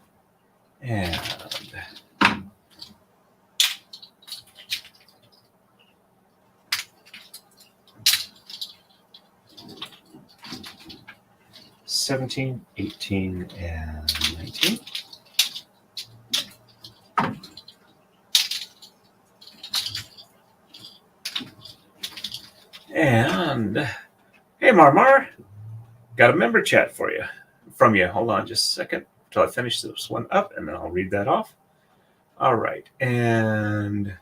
and 17, 18, and 19. And hey, Marmar, got a member chat for you from you. Hold on just a second until I finish this one up, and then I'll read that off. All right, and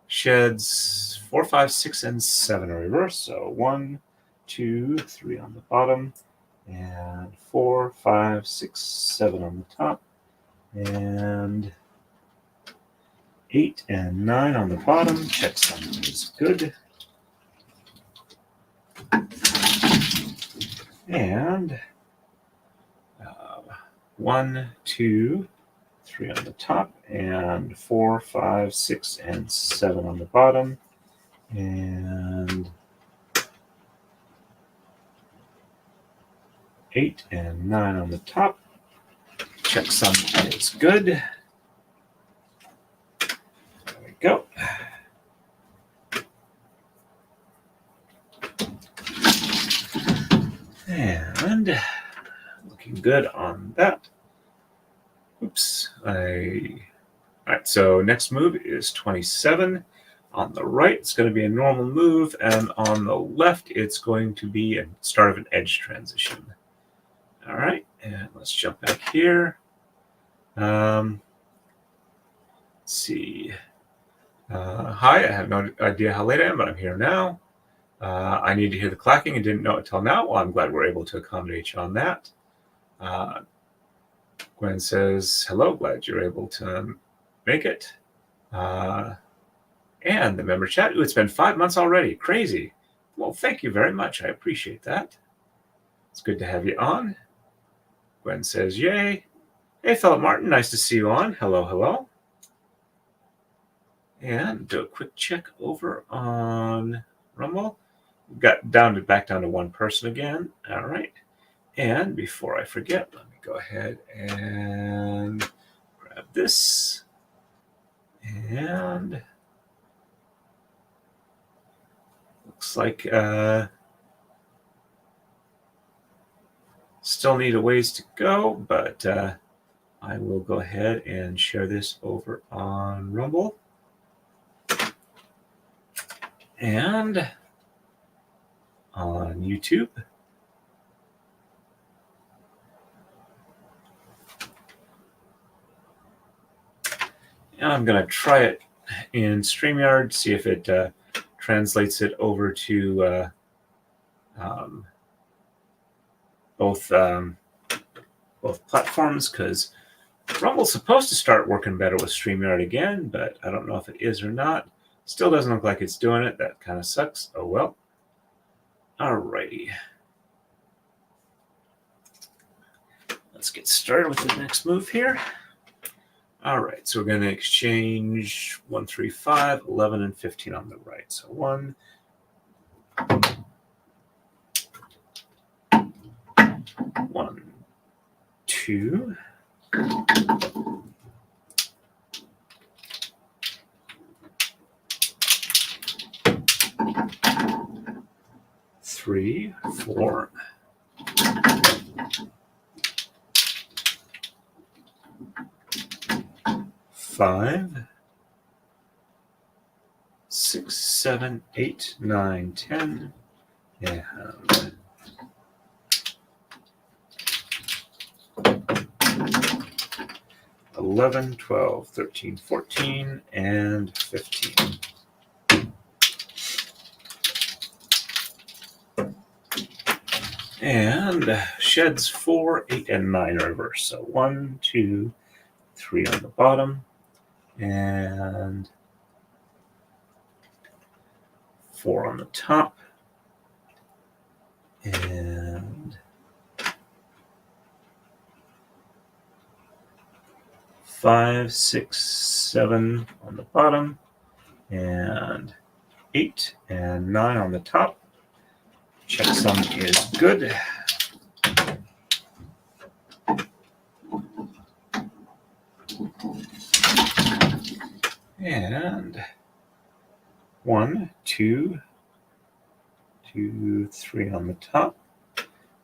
sheds 4, 5, 6, and 7 are reverse. So 1, 2, 3 on the bottom, and 4, 5, 6, 7 on the top, and 8 and 9 on the bottom. Check sum is good. And 1, 2, 3 on the top, and 4, 5, 6, and 7 on the bottom, and 8 and 9 on the top. Check sum is good. There we go. And looking good on that. Oops. All right, so next move is 27. On the right, it's going to be a normal move, and on the left, it's going to be a start of an edge transition. All right, and let's jump back here. Let's see. Hi, I have no idea how late I am, but I'm here now. I need to hear the clacking and didn't know it till now. Well, I'm glad we're able to accommodate you on that. Gwen says, hello, glad you're able to make it. And the member chat, ooh, it's been 5 months already. Crazy. Well, thank you very much. I appreciate that. It's good to have you on. Gwen says, yay. Hey, Philip Martin, nice to see you on. Hello, hello. And do a quick check over on Rumble. Got back down to one person again. All right. And before I forget, let me go ahead and grab this. And looks like Still need a ways to go, but I will go ahead and share this over on Rumble and on YouTube. And I'm going to try it in StreamYard, see if it translates it over to both platforms, because Rumble's supposed to start working better with StreamYard again, but I don't know if it is or not. Still doesn't look like it's doing it. That kind of sucks. Oh well. Alrighty. Let's get started with the next move here. All right, so we're going to exchange 1, 3, 5, 11, and 15 on the right. So 1, 2, 3, 4, 5, 6, 7, 8, 9, 10, and 11, 12, 13, 14, and 15. And sheds 4, 8, and 9 in reverse. So 1, 2, 3 on the bottom, and 4 on the top, and 5, 6, 7 on the bottom, and 8 and 9 on the top. Checksum is good. And 1, 2, 2, 3 on the top,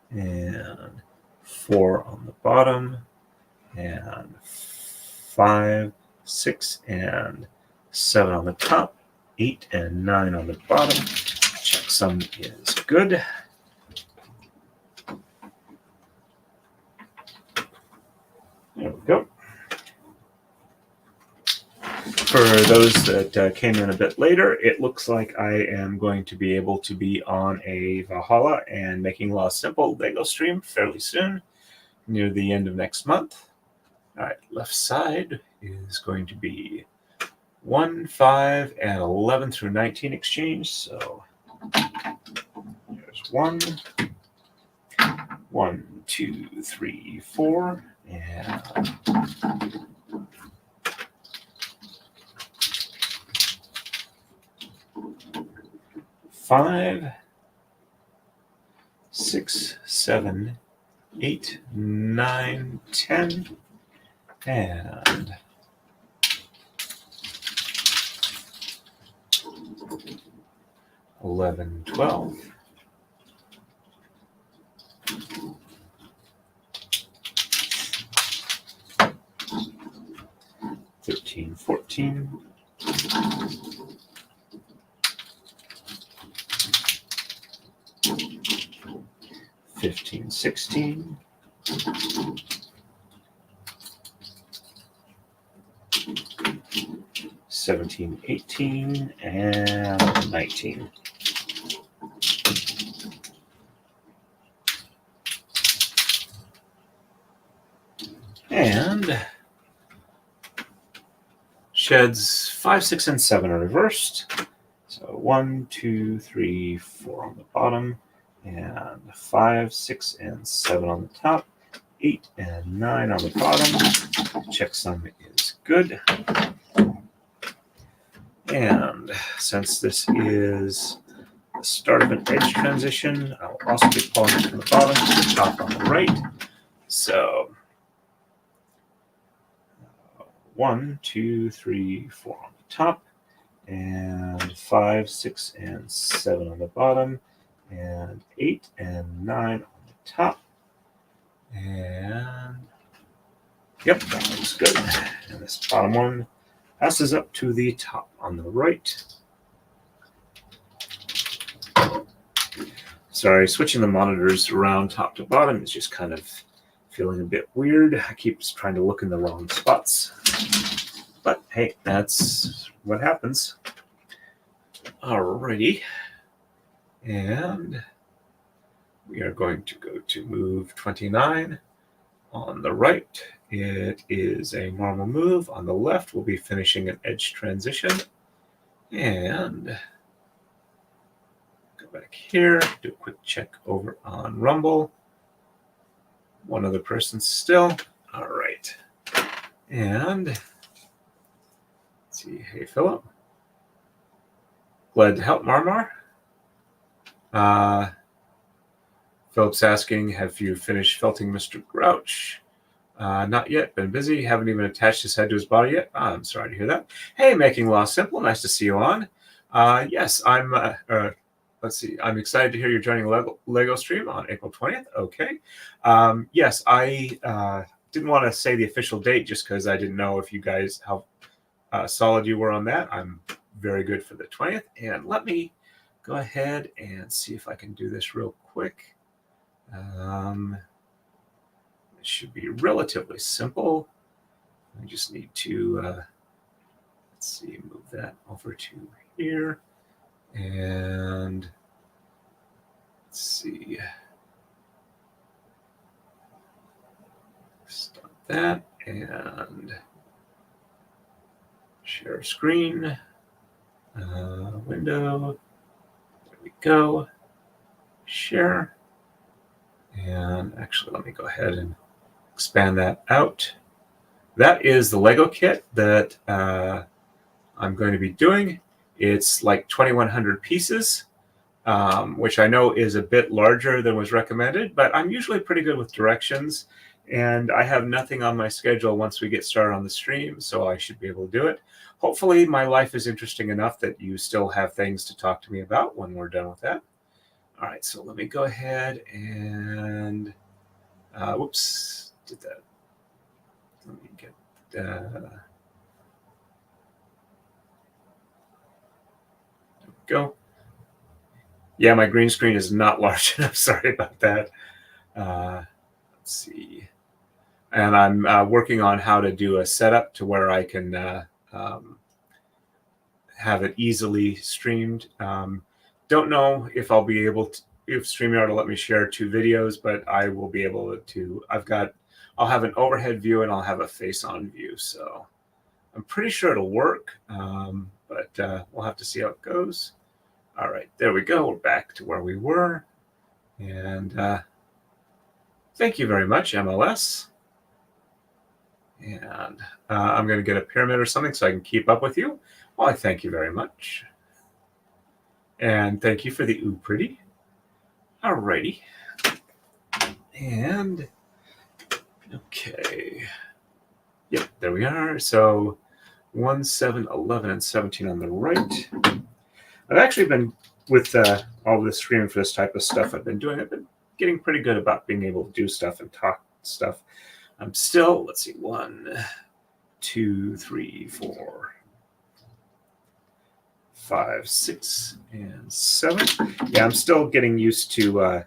and 4 on the bottom, and 5, 6, and 7 on the top, 8 and 9 on the bottom. Checksum is good. There we go. For those that came in a bit later, it looks like I am going to be able to be on a Valhalla and Making Law Simple Lego stream fairly soon, near the end of next month. All right, left side is going to be 1, 5, and 11 through 19 exchange. So there's 1, 1, 2, 3, 4, and 5, 6, 7, 8, 9, 10, and 11, 12, 13, 14, 15, 16, 17, 18, and 19. And sheds 5, 6, and 7 are reversed. So 1, 2, 3, 4 on the bottom, and 5, 6, and 7 on the top, 8 and 9 on the bottom. Checksum is good. And since this is the start of an edge transition, I'll also be pulling it from the bottom to the top on the right. So 1, 2, 3, 4 on the top, and 5, 6, and 7 on the bottom, and 8 and 9 on the top. And yep, that looks good. And this bottom one passes up to the top on the right. Sorry, switching the monitors around top to bottom is just kind of feeling a bit weird. I keep trying to look in the wrong spots. But hey, that's what happens. Alrighty. And we are going to go to move 29 on the right. It is a normal move. On the left, we'll be finishing an edge transition. And go back here, do a quick check over on Rumble. One other person still. All right. And let's see. Hey, Philip. Glad to help, Marmar. Philip's asking, have you finished felting Mr. Grouch? Not yet. Been busy. Haven't even attached his head to his body yet. I'm sorry to hear that. Hey, Making Law Simple. Nice to see you on. Yes, I'm... let's see. I'm excited to hear you're joining Lego stream on April 20th. Okay. Yes, I didn't want to say the official date just because I didn't know if you guys, how solid you were on that. I'm very good for the 20th. And let me go ahead and see if I can do this real quick. It should be relatively simple. I just need to, let's see, move that over to here. And let's see. Stop that and share screen. Window. There we go. Share. And actually, let me go ahead and expand that out. That is the Lego kit that I'm going to be doing. It's like 2,100 pieces, which I know is a bit larger than was recommended, but I'm usually pretty good with directions, and I have nothing on my schedule once we get started on the stream, so I should be able to do it. Hopefully my life is interesting enough that you still have things to talk to me about when we're done with that. All right, so let me go ahead and, whoops, did that. Let me get, there we go. Yeah, my green screen is not large enough. Sorry about that. Let's see. And I'm working on how to do a setup to where I can have it easily streamed. Don't know if I'll be able to, if StreamYard will let me share 2 videos, but I will be able to. I'll have an overhead view and I'll have a face-on view. So I'm pretty sure it'll work, but we'll have to see how it goes. All right, there we go. We're back to where we were. And thank you very much, MLS. And I'm going to get a pyramid or something so I can keep up with you. Well, I thank you very much. And thank you for the ooh pretty. All righty. And, okay. Yep, there we are. So 1, 7, 11, and 17 on the right. I've actually been, with all this streaming for this type of stuff I've been getting pretty good about being able to do stuff and talk stuff. I'm still, let's see, 1, 2, 3, 4, 5, 6, and 7. Yeah, I'm still getting used to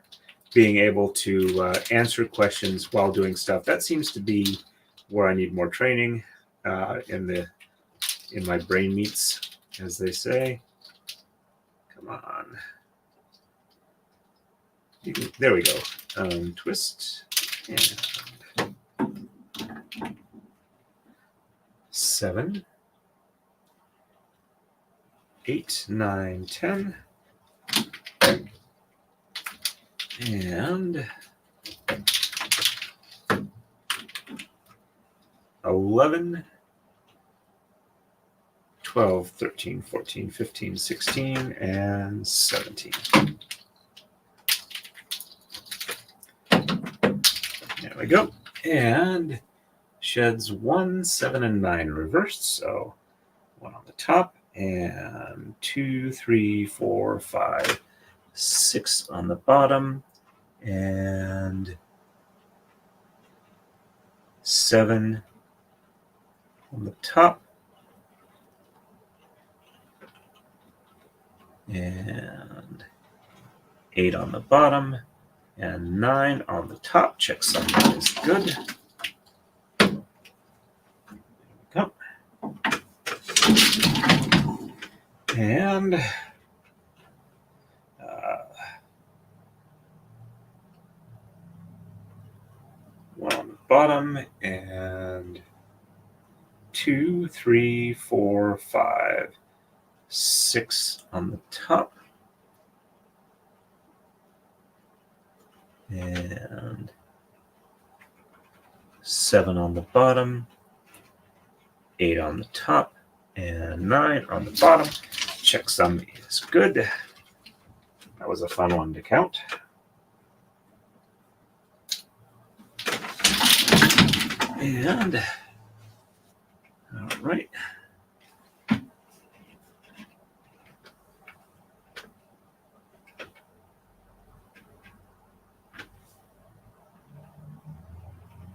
being able to answer questions while doing stuff. That seems to be where I need more training in my brain meats, as they say. Come on. There we go. Twist. And 7, 8, 9, 10. And 11, 12, 13, 14, 15, 16, and 17. There we go. And sheds 1, 7, and 9 reversed. So 1 on the top, and 2, 3, 4, 5, 6 on the bottom, and 7 on the top, and 8 on the bottom, and 9 on the top. Check something is good. There we go. And 1 on the bottom, and 2, 3, 4, 5, 6 on the top, and 7 on the bottom, 8 on the top, and 9 on the bottom. Checksum is good. That was a fun one to count. And all right.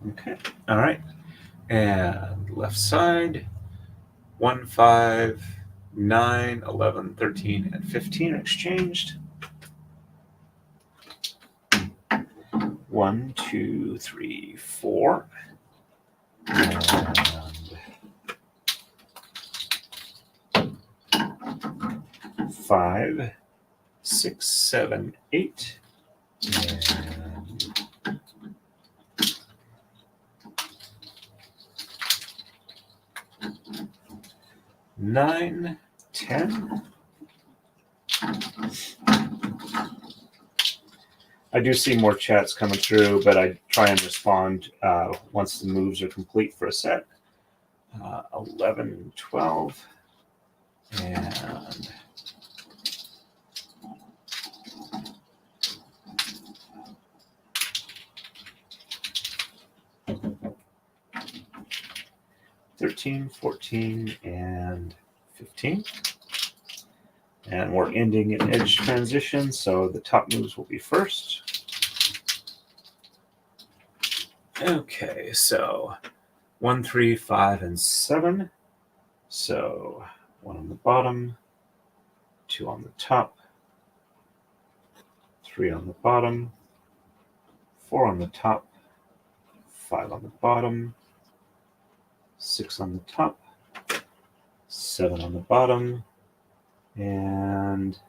Okay. All right. And left side, 1, 5, 9, 11, 13, and 15 are exchanged. 1, 2, 3, 4. And 5, 6, 7, 8. And 9, 10. I do see more chats coming through, but I try and respond once the moves are complete for a set. 11, 12, and 13, 14, and 15. And we're ending in edge transition, so the top moves will be first. Okay, so 1, 3, 5, and 7. So 1 on the bottom, 2 on the top, 3 on the bottom, 4 on the top, 5 on the bottom, 6 on the top, 7 on the bottom, and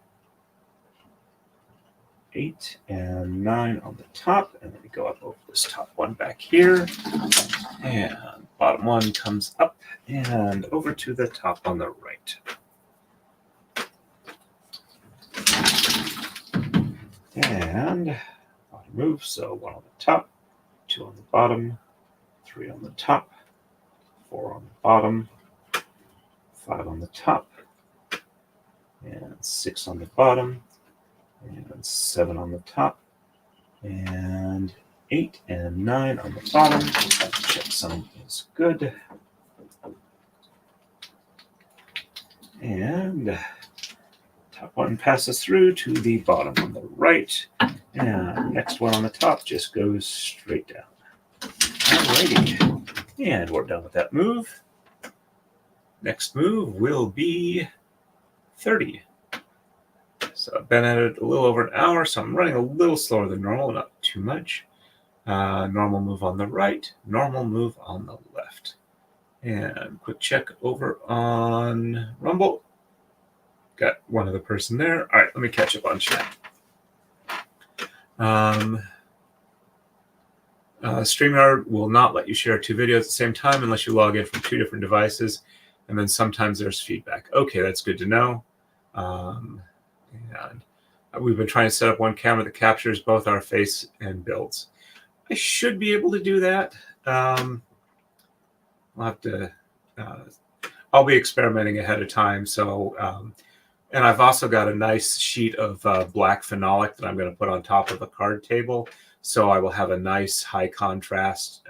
8 and 9 on the top, and then we go up over this top one back here, and bottom one comes up and over to the top on the right. And bottom move, so 1 on the top, 2 on the bottom, 3 on the top, 4 on the bottom, 5 on the top, and 6 on the bottom, and 7 on the top, and 8 and 9 on the bottom. Checksum is good. And top one passes through to the bottom on the right, and next one on the top just goes straight down. Alrighty, and we're done with that move. Next move will be 30. So I've been at it a little over an hour, so I'm running a little slower than normal, not too much. Normal move on the right, normal move on the left. And quick check over on Rumble. Got one other person there. All right, let me catch up on chat. StreamYard will not let you share 2 videos at the same time unless you log in from 2 different devices, and then sometimes there's feedback. Okay, that's good to know. And we've been trying to set up one camera that captures both our face and builds. I should be able to do that. I'll have to. I'll be experimenting ahead of time. So, and I've also got a nice sheet of black phenolic that I'm going to put on top of a card table. So I will have a nice high contrast,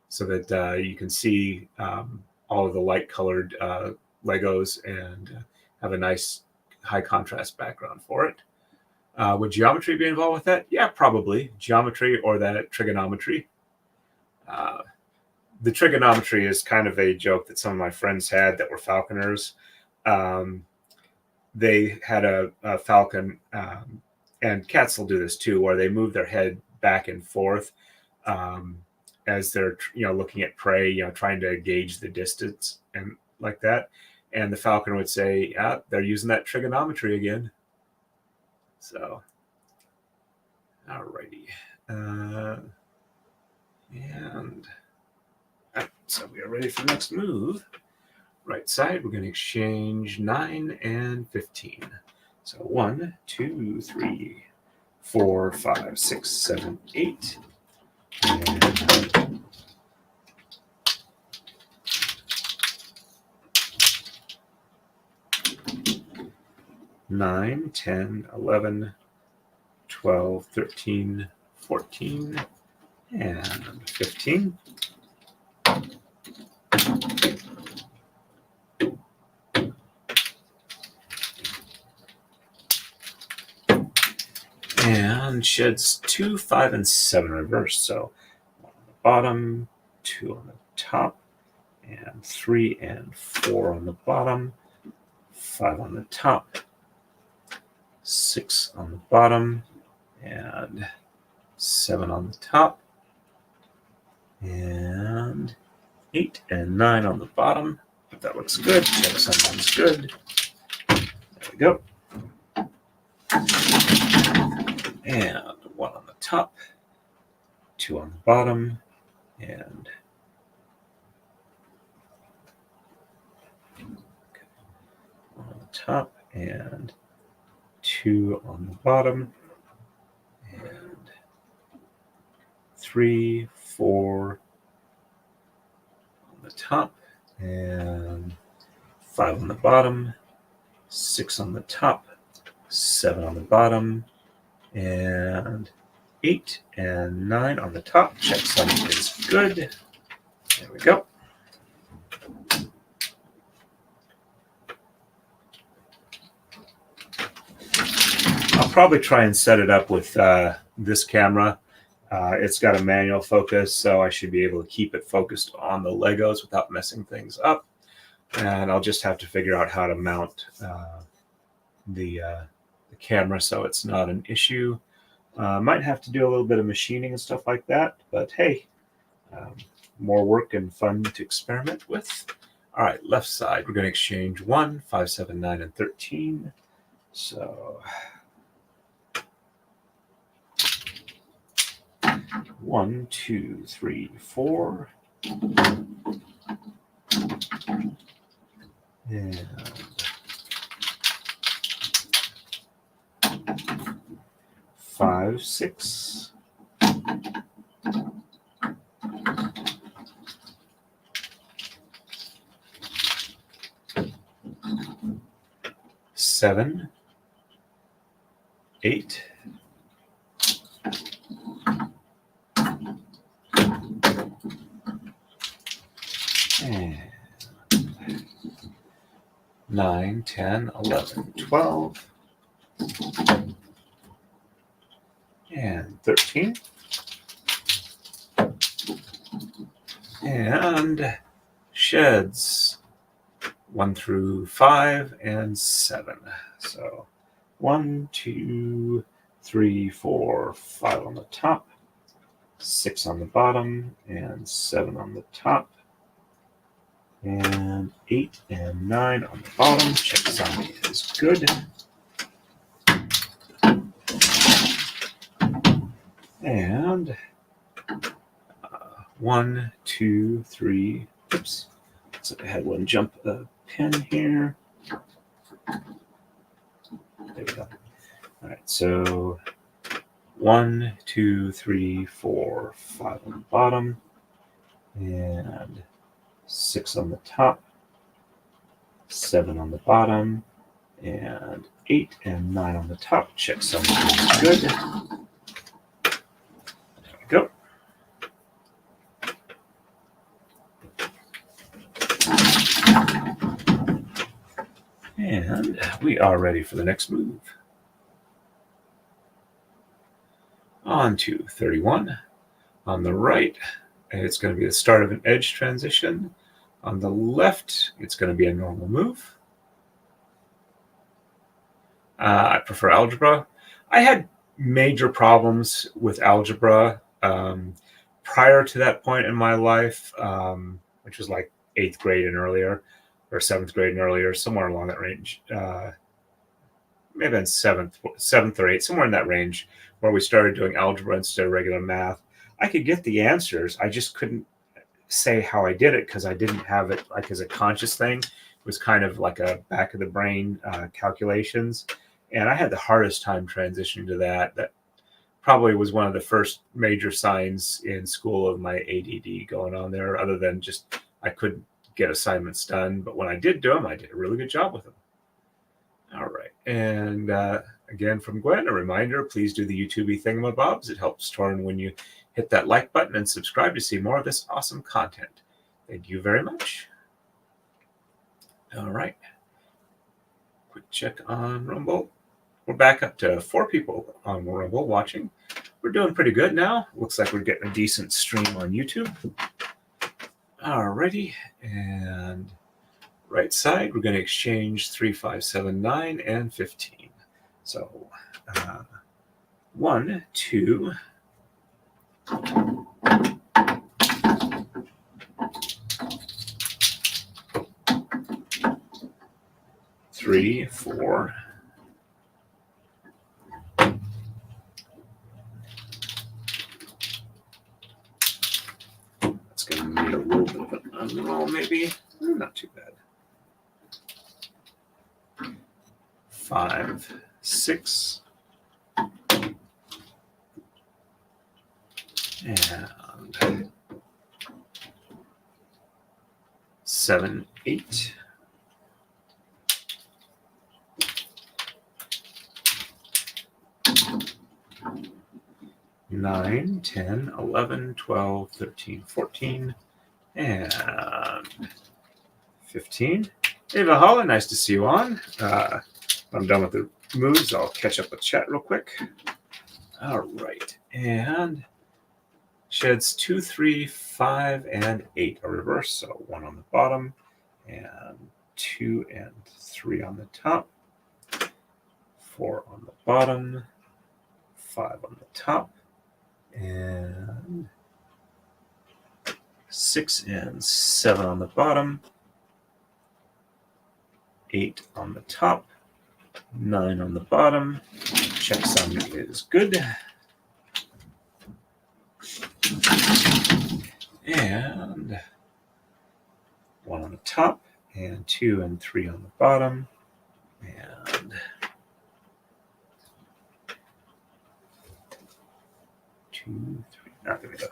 so that you can see all of the light colored Legos and have a nice high contrast background for it. Would geometry be involved with that? Yeah, probably geometry or that trigonometry. the trigonometry is kind of a joke that some of my friends had that were falconers. They had a falcon, and cats will do this too, where they move their head back and forth as they're looking at prey, trying to gauge the distance and like that. And the falcon would say, "Yeah, they're using that trigonometry again." So, alrighty, and so we are ready for the next move. Right side, we're going to exchange 9 and 15. So 1, 2, 3, 4, 5, 6, 7, 8. And 9, 10, 11, 12, 13, 14, and 15. And sheds 2, 5, and 7 reverse. So 1 on the bottom, 2 on the top, and 3 and 4 on the bottom, 5 on the top, 6 on the bottom, and 7 on the top, and 8 and 9 on the bottom. If that looks good, check someone's good. There we go. And 1 on the top, 2 on the bottom, and 1 on the top, and 2 on the bottom, and 3, 4 on the top, and 5 on the bottom, 6 on the top, 7 on the bottom, and 8 and 9 on the top. Checksum is good. There we go. I'll probably try and set it up with this camera. It's got a manual focus, so I should be able to keep it focused on the Legos without messing things up. And I'll just have to figure out how to mount the camera so it's not an issue. Might have to do a little bit of machining and stuff like that, but hey, more work and fun to experiment with. All right, left side, we're going to exchange 1, 5, 7, 9, and 13. So 1, 2, 3, 4. And 5, 6. Seven, 8. And 9, 10, 11, 12. And 13. And sheds 1 through 5 and 7. So 1, 2, 3, 4, 5 on the top, 6 on the bottom, and 7 on the top, and 8 and 9 on the bottom. Checksum is good. And 1, 2, 3. Oops. So I had one jump a pin here. There we go. All right. So 1, 2, 3, 4, 5 on the bottom, and 6 on the top, 7 on the bottom, and 8 and 9 on the top. Checksum is good. Go. And we are ready for the next move. On to 31. On the right, and it's going to be the start of an edge transition. On the left, it's going to be a normal move. I prefer algebra. I had major problems with algebra prior to that point in my life, which was like 8th grade and earlier, or 7th grade and earlier, somewhere along that range. Maybe in 7th or 8th, somewhere in that range, where we started doing algebra instead of regular math. I could get the answers. I just couldn't say how I did it because I didn't have it like as a conscious thing. It was kind of like a back of the brain calculations. And I had the hardest time transitioning to that. That probably was one of the first major signs in school of my ADD going on there, other than just I couldn't get assignments done. But when I did do them, I did a really good job with them. All right. And again, from Gwen, a reminder, please do the YouTube-y thingamabobs. It helps Torrin when you hit that like button and subscribe to see more of this awesome content. Thank you very much. All right. Quick check on Rumble. We're back up to 4 people on Rumble watching. We're doing pretty good now. Looks like we're getting a decent stream on YouTube. Alrighty, and right side, we're going to exchange 3, 5, 7, 9, and 15. So 1, 2, 3, 4, 'Unroll maybe. Not too bad. 5, 6, and 7, 8. 9, 10, 11, 12, 13, 14. And 15. Hey, Valhalla, nice to see you on. When I'm done with the moves, I'll catch up with chat real quick. All right. And sheds 2, 3, 5, and 8 are reverse. So 1 on the bottom, and 2 and 3 on the top, 4 on the bottom, 5 on the top, and 6 and 7 on the bottom, 8 on the top, 9 on the bottom. Checksum is good. And 1 on the top, and 2 and 3 on the bottom, and 2, 3. There we go.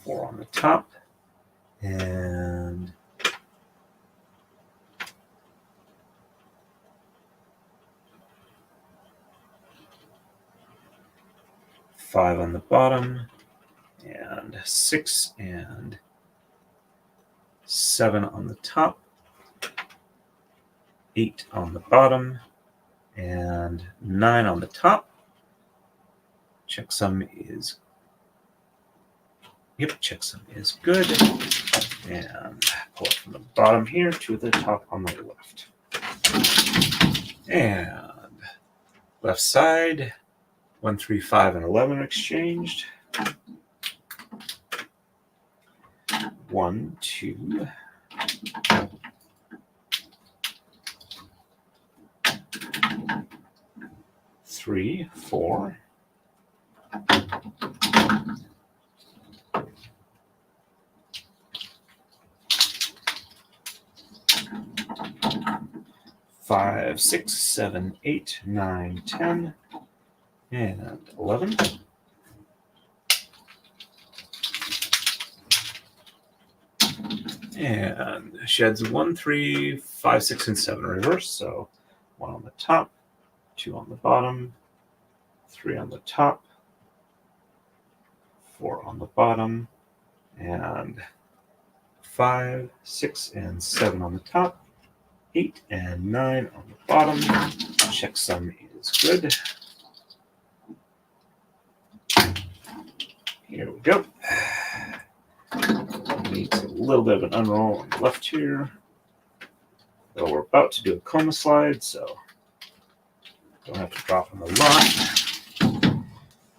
4 on the top, and 5 on the bottom, and 6 and 7 on the top, 8 on the bottom, and 9 on the top. Checksum is checksum is good. And pull it from the bottom here to the top on the left. And left side, 1, 3, 5, and 11 exchanged. 1, 2, 3, 4. 5, 6, 7, 8, 9, 10, and 11. And sheds 1, 3, 5, 6, and 7 reverse. So 1 on the top, 2 on the bottom, 3 on the top, 4 on the bottom, and 5, 6, and 7 on the top, 8 and 9 on the bottom. Checksum is good. Here we go. Needs a little bit of an unroll on the left here. Well, we're about to do a coma slide, so don't have to drop them a lot.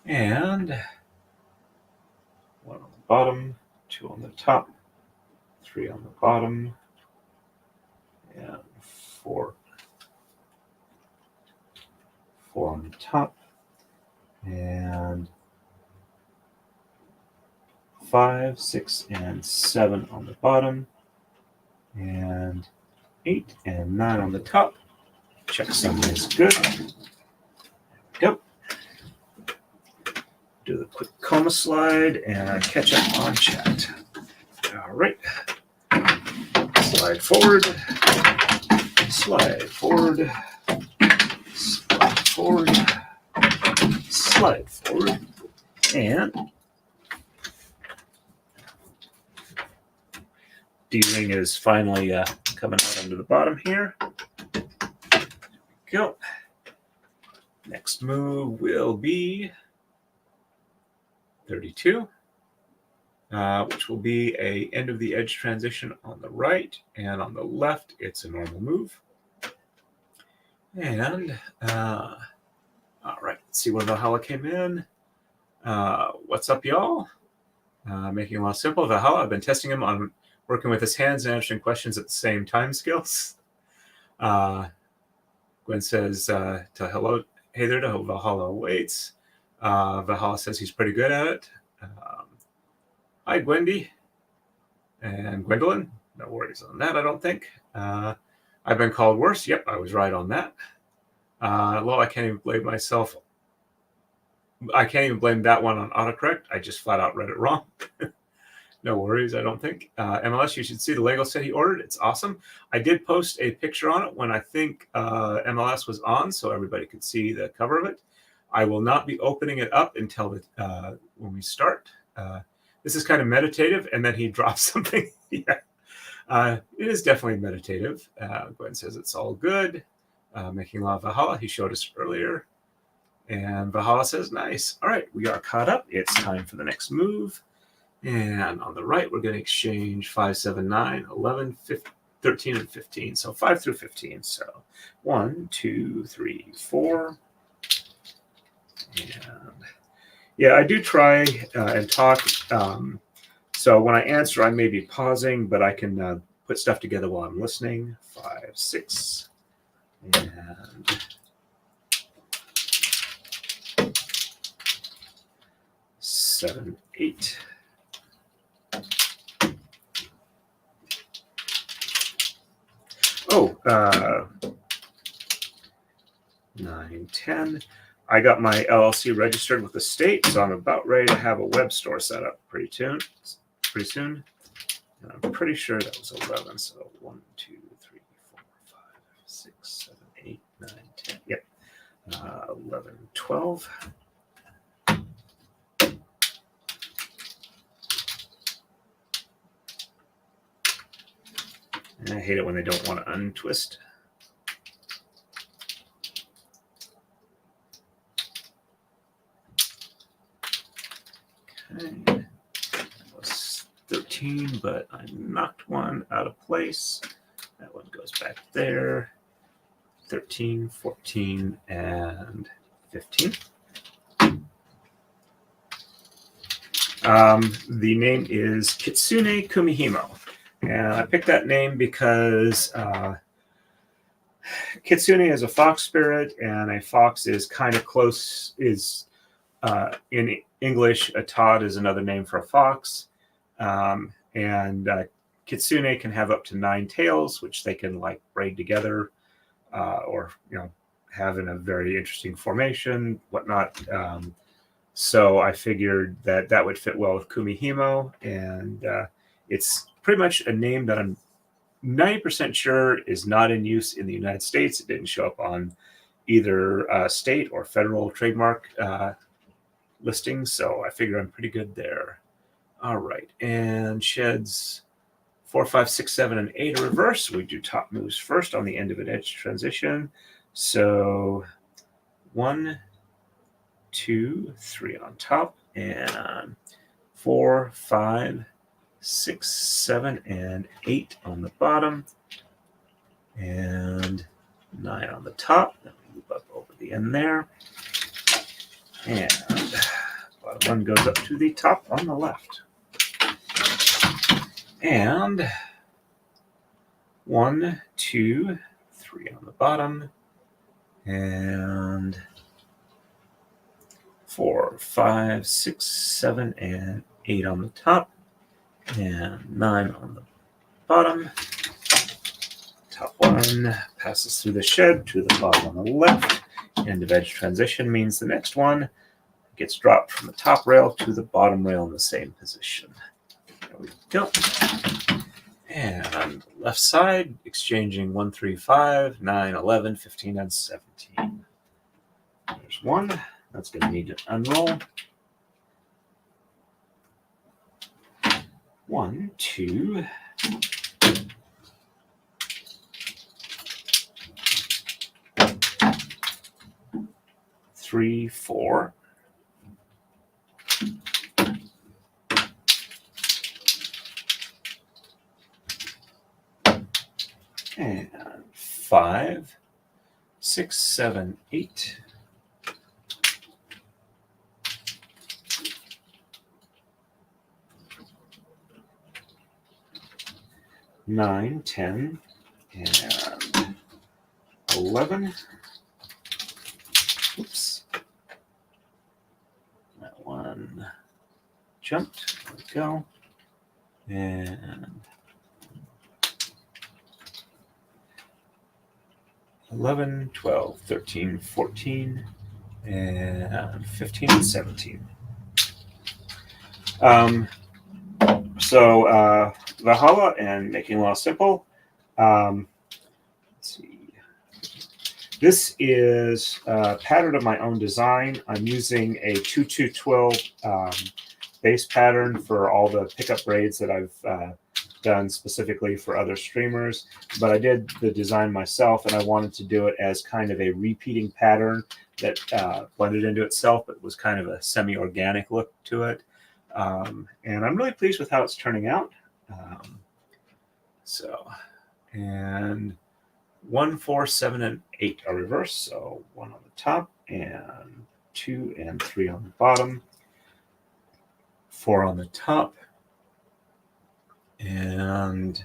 And 1 on the bottom, 2 on the top, 3 on the bottom, and 4 on the top, and 5, 6, and 7 on the bottom, and 8 and 9 on the top. Check something is good. There we go. Do the quick coma slide and catch up on chat. All right. Slide forward. Slide forward. Slide forward. Slide forward. And D-ring is finally coming out under the bottom here. There we go. Next move will be 32, which will be a end of the edge transition on the right, and on the left it's a normal move. And all right, let's see where Valhalla came in. What's up, y'all? Making it a lot simple. Valhalla, I've been testing him on working with his hands and answering questions at the same time skills. Gwen says, hello, hey there to Valhalla waits. Valhalla says he's pretty good at it. Hi, Gwendy. And Gwendolyn, no worries on that, I don't think. I've been called worse. Yep, I was right on that. Well, I can't even blame myself. I can't even blame that one on autocorrect. I just flat out read it wrong. No worries, I don't think. MLS, you should see the Lego set he ordered. It's awesome. I did post a picture on it when I think MLS was on, so everybody could see the cover of it. I will not be opening it up until when we start. This is kind of meditative, and then he drops something. Yeah, it is definitely meditative. Gwen says it's all good. Making love Valhalla, he showed us earlier. And Valhalla says, nice. All right, we are caught up. It's time for the next move. And on the right, we're going to exchange 5, 7, 9, 11, 15, 13, and 15. So 5 through 15. So 1, 2, 3, 4. And yeah, I do try and talk. So when I answer, I may be pausing, but I can put stuff together while I'm listening. 5, 6, and 7, 8. Oh, 9, 10. I got my LLC registered with the state, so I'm about ready to have a web store set up pretty soon. And I'm pretty sure that was 11. So 1, 2, 3, 4, 5, 6, 7, 8, 9, 10. Yep. 11, 12. And I hate it when they don't want to untwist. Okay. That was 13, but I knocked one out of place. That one goes back there. 13, 14, and 15. The name is Kitsune Kumihimo. And I picked that name because Kitsune is a fox spirit, and a fox is kind of close, in English, a Todd is another name for a fox. And Kitsune can have up to 9 tails, which they can like braid together or, have in a very interesting formation, whatnot. So I figured that would fit well with Kumihimo, and it's pretty much a name that I'm 90% sure is not in use in the United States. It didn't show up on either state or federal trademark listings, so I figure I'm pretty good there. All right, and sheds 4, 5, 6, 7, and 8 are reverse. We do top moves first on the end of an edge transition. So 1, 2, 3 on top, and 4, 5, 6, 7, and 8 on the bottom, and 9 on the top. Then we move up over the end there, and bottom one goes up to the top on the left. And 1, 2, 3 on the bottom, and 4, 5, 6, 7, and 8 on the top, and 9 on the bottom. Top one passes through the shed to the bottom on the left. End of edge transition means the next one gets dropped from the top rail to the bottom rail in the same position. There we go. And left side, exchanging 1, 3, 5, 9, 11, 15, and 17. There's one. That's going to need to unroll. 1, 2, 3, 4. And 5, 6, 7, 8. 9, 10, and 11. Oops. That one jumped. There we go. And 11, 12, 13, 14, and 15, and 17. So Valhalla and Making Law Simple. Let's see. This is a pattern of my own design. I'm using a 2212 base pattern for all the pickup braids that I've done specifically for other streamers. But I did the design myself, and I wanted to do it as kind of a repeating pattern that blended into itself, but was kind of a semi-organic look to it. And I'm really pleased with how it's turning out. And 1, 4, 7, and 8 are reversed. So 1 on the top, and 2 and 3 on the bottom, 4 on the top, and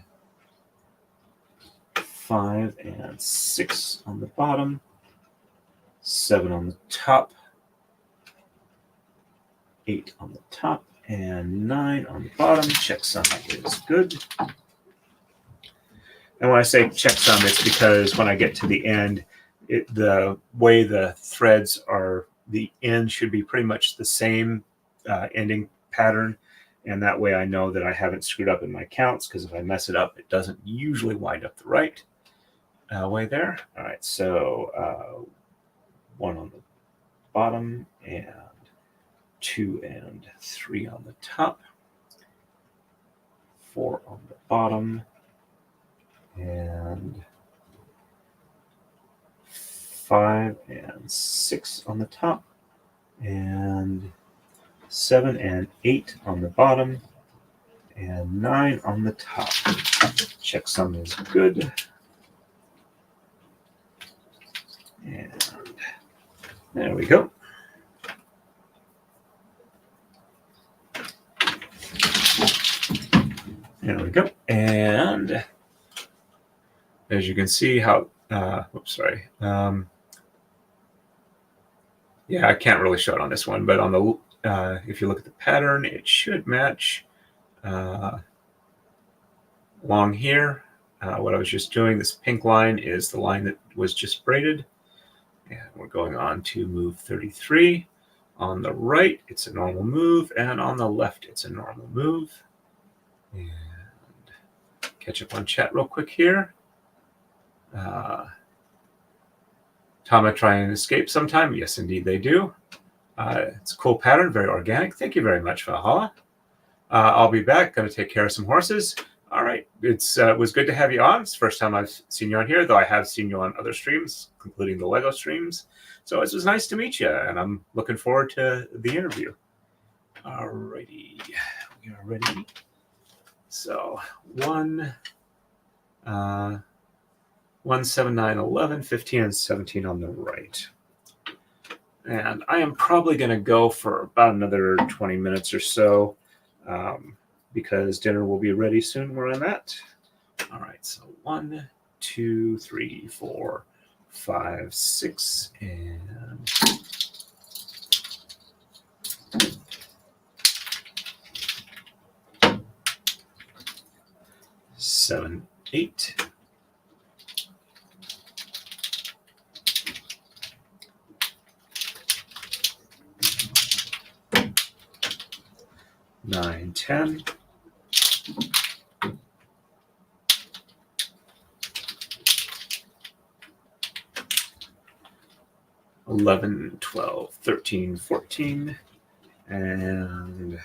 5 and 6 on the bottom, 7 on the top, 8 on the top, and 9 on the bottom. Checksum is good. And when I say checksum, it's because when I get to the end, the way the threads are, the end should be pretty much the same ending pattern. And that way I know that I haven't screwed up in my counts, because if I mess it up, it doesn't usually wind up the right way there. All right, so 1 on the bottom, and 2 and 3 on the top, 4 on the bottom, and 5 and 6 on the top, and 7 and 8 on the bottom, and 9 on the top. Checksum is good. And there we go. There we go. And as you can see how, oops, sorry. Yeah, I can't really show it on this one, but on the, if you look at the pattern, it should match along here. What I was just doing, this pink line is the line that was just braided. And we're going on to move 33. On the right, it's a normal move, and on the left, it's a normal move. And catch up on chat real quick here. Tama try and escape sometime. Yes, indeed they do. It's a cool pattern, very organic. Thank you very much, Valhalla. I'll be back. Going to take care of some horses. All right. It was good to have you on. It's the first time I've seen you on here, though I have seen you on other streams, including the Lego streams. So it was nice to meet you, and I'm looking forward to the interview. Alrighty, we are ready. So 1, 7, 9, 11, 15, and 17 on the right. And I am probably going to go for about another 20 minutes or so because dinner will be ready soon where I'm at. All right, so 1, 2, 3, 4, 5, 6, and 7, 8. 9, 10. 11, 12, 13, 14, and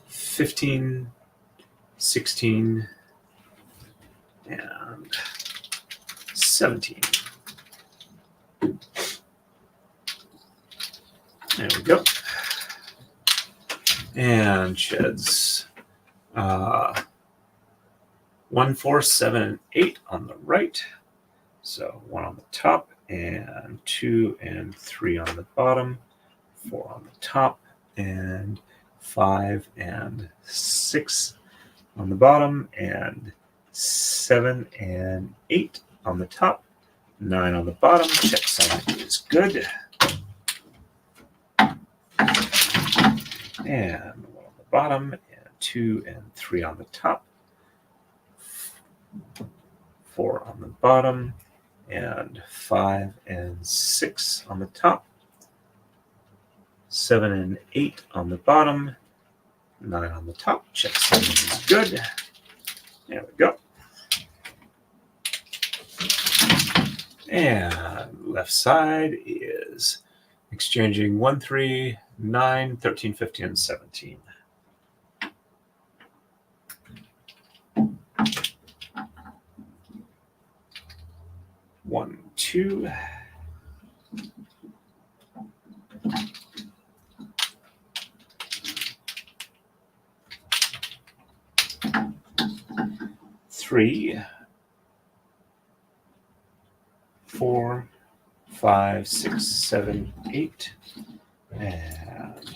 15, 16, and 17. There we go. And sheds 1, 4, 7, and 8 on the right. So 1 on the top, and 2 and 3 on the bottom, 4 on the top, and 5 and 6 on the bottom, and 7 and 8 on the top, 9 on the bottom. Check sign is good. And 1 on the bottom, and 2 and 3 on the top, 4 on the bottom, and 5 and 6 on the top, 7 and 8 on the bottom, 9 on the top. Check sign is good. There we go. And left side is exchanging 1, 3, 9, 13, 15, and 17. One, 2. 3, 4, 5, 6, 7, 8, and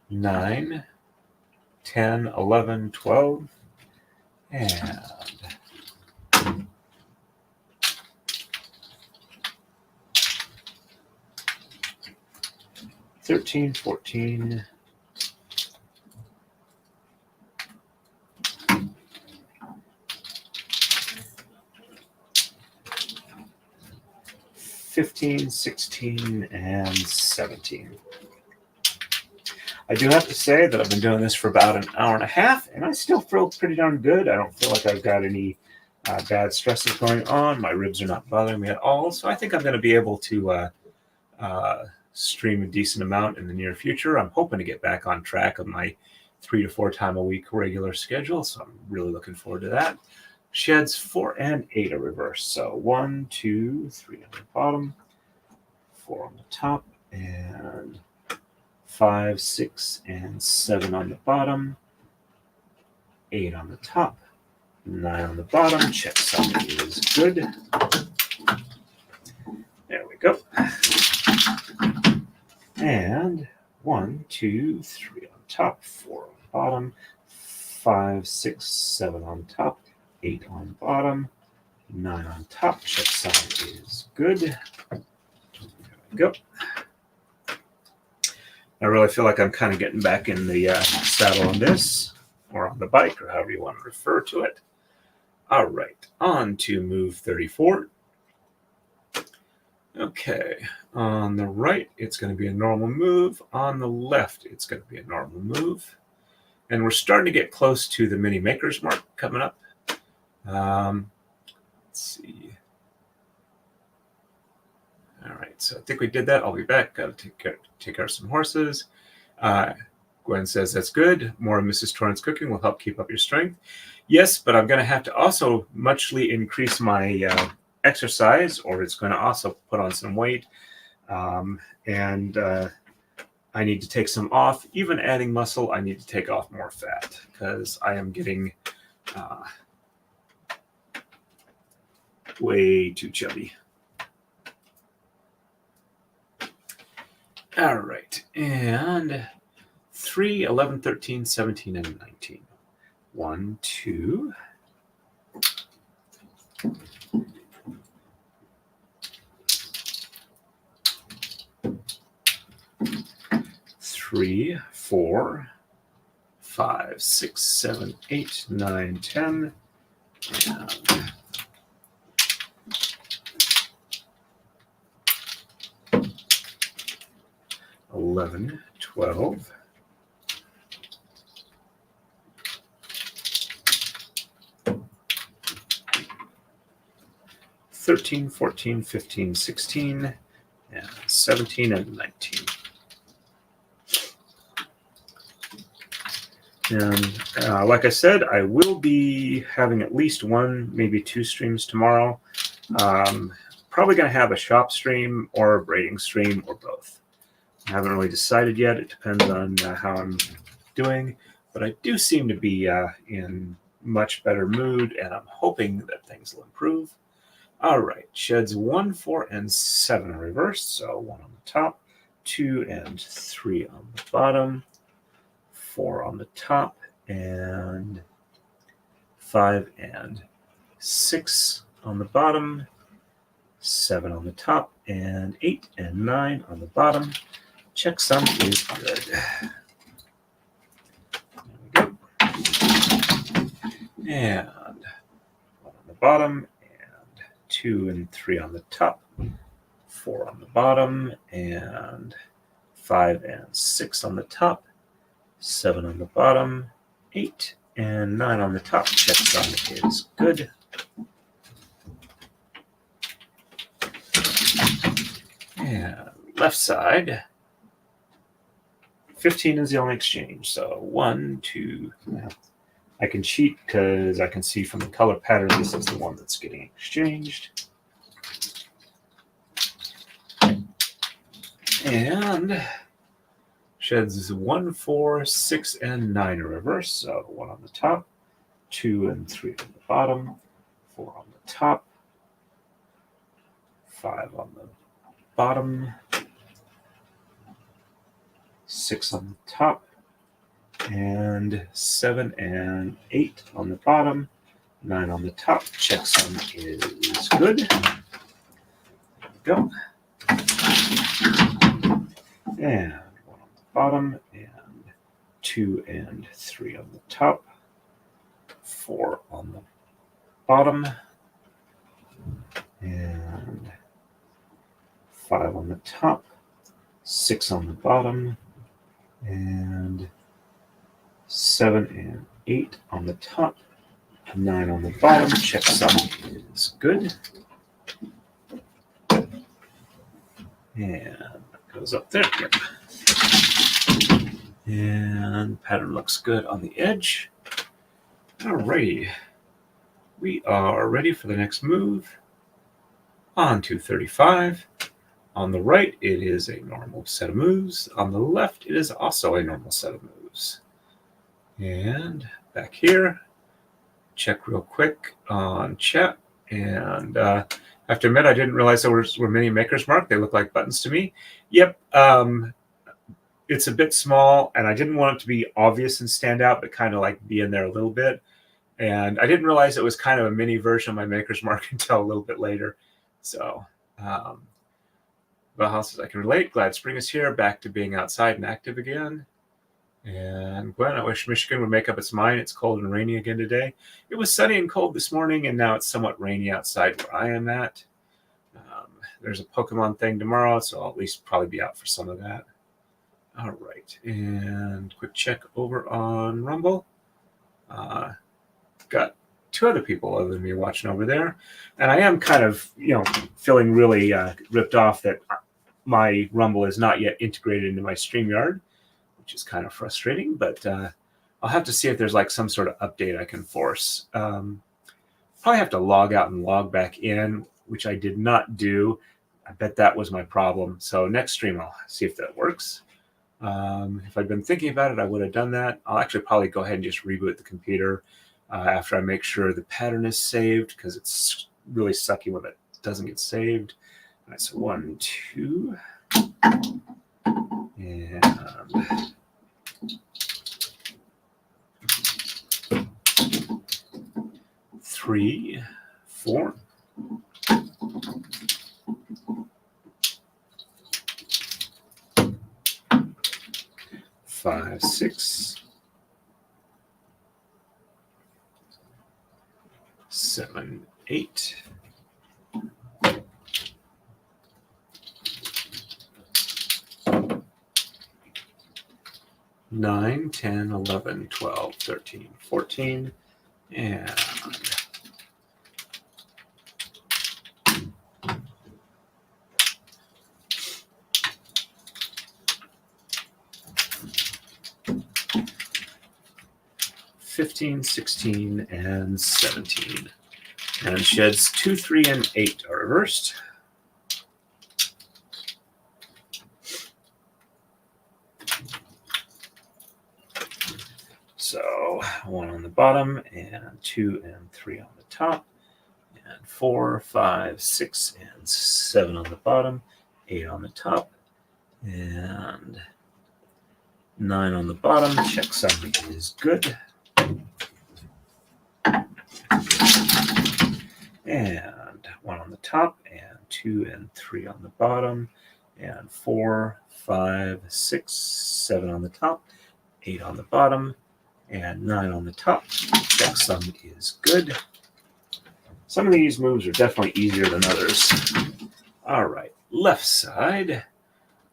9, 10, 11, 12, and 13, 14, 15, 16, and 17. I do have to say that I've been doing this for about an hour and a half, and I still feel pretty darn good. I don't feel like I've got any bad stresses going on. My ribs are not bothering me at all, so I think I'm going to be able to stream a decent amount in the near future. I'm hoping to get back on track of my 3 to 4 time a week regular schedule, so I'm really looking forward to that. Sheds 4 and 8 are reversed, so 1, 2, 3 on the bottom, 4 on the top, and 5, 6, and 7 on the bottom, 8 on the top, 9 on the bottom. Check sign is good. There we go. And 1, 2, 3 on top, 4 on the bottom, 5, 6, 7 on top, 8 on bottom, 9 on top. Check sign is good. There we go. I really feel like I'm kind of getting back in the saddle on this, or on the bike, or however you want to refer to it. All right, on to move 34. Okay, on the right, it's going to be a normal move. On the left, it's going to be a normal move. And we're starting to get close to the mini maker's mark coming up. Let's see. All right, so I think we did that. I'll be back. Got to take care of some horses. Gwen says, that's good. More of Mrs. Torrance cooking will help keep up your strength. Yes, but I'm going to have to also muchly increase my exercise, or it's going to also put on some weight. And I need to take some off. Even adding muscle, I need to take off more fat because I am getting way too chubby. All right, and 3, 11, 13, 17, and 19. 1, 2. 3, 4, 5, 6, 7, 8, 9, 10, and 11, 12, 13, 14, 15, 16, and 17, and 19. And like I said, I will be having at least 1, maybe 2 streams tomorrow. Probably going to have a shop stream or a braiding stream or both. I haven't really decided yet. It depends on how I'm doing. But I do seem to be in much better mood, and I'm hoping that things will improve. All right, sheds 1, 4, and 7 are reversed. So 1 on the top, 2 and 3 on the bottom, 4 on the top, and 5 and 6 on the bottom, 7 on the top, and 8 and 9 on the bottom. Checksum is good. There we go. And 1 on the bottom, and 2 and 3 on the top, 4 on the bottom, and 5 and 6 on the top, 7 on the bottom, 8 and 9 on the top. Checksum is good. And left side, 15 is the only exchange. So 1, 2. I can cheat because I can see from the color pattern this is the one that's getting exchanged. And sheds 1, 4, 6, and 9 are reversed. So 1 on the top, 2 and 3 on the bottom, 4 on the top, 5 on the bottom, 6 on the top, and 7 and 8 on the bottom, 9 on the top. Checksum is good. There we go. And 1 on the bottom, and 2 and 3 on the top, 4 on the bottom, and 5 on the top, 6 on the bottom, and 7 and 8 on the top, 9 on the bottom. Checksum is good. And that goes up there. Yep. And pattern looks good on the edge. Alrighty. We are ready for the next move. On to 35. On the right, it is a normal set of moves. On the left, it is also a normal set of moves. And back here, check real quick on chat. And I have to admit, I didn't realize there were many Maker's Mark. They look like buttons to me. Yep, it's a bit small, and I didn't want it to be obvious and stand out, but kind of like be in there a little bit. And I didn't realize it was kind of a mini version of my Maker's Mark until a little bit later. So, Valhalla says, I can relate. Glad spring is here, back to being outside and active again. And Gwen, I wish Michigan would make up its mind. It's cold and rainy again today. It was sunny and cold this morning, and now it's somewhat rainy outside where I am at. There's a Pokemon thing tomorrow, so I'll at least probably be out for some of that. All right, and quick check over on Rumble. Got 2 other people other than me watching over there, and I am kind of, feeling really ripped off that my Rumble is not yet integrated into my StreamYard, which is kind of frustrating, but I'll have to see if there's like some sort of update I can force. Probably have to log out and log back in, which I did not do. I bet that was my problem. So next stream, I'll see if that works. If I'd been thinking about it, I would have done that. I'll actually probably go ahead and just reboot the computer after I make sure the pattern is saved, because it's really sucky when it doesn't get saved. All right, so 1, 2, and 3, 4. 5, 6, 7, 8. 9, 10, 11, 12, 13, 14, and 15, 16, and 17. And sheds 2, 3, and 8 are reversed. So 1 on the bottom, and 2 and 3 on the top, and 4, 5, 6, and 7 on the bottom, 8 on the top, and 9 on the bottom. Checksum is good. And 1 on the top, and 2 and 3 on the bottom, and 4, 5, 6, 7 on the top, 8 on the bottom, and 9 on the top. Checksum is good. Some of these moves are definitely easier than others. All right, left side,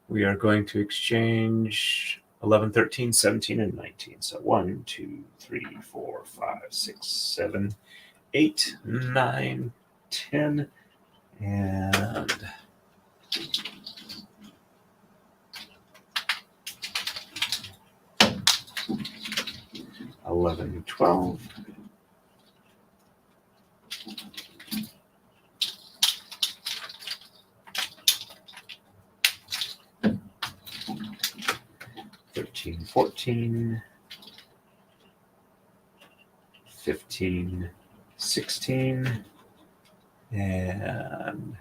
we are going to exchange 11, 13, 17, and 19. So 1, 2, 3, 4, 5, 6, 7, 8, 9, 10, and 11, 12. 13, 14, 15, 16, and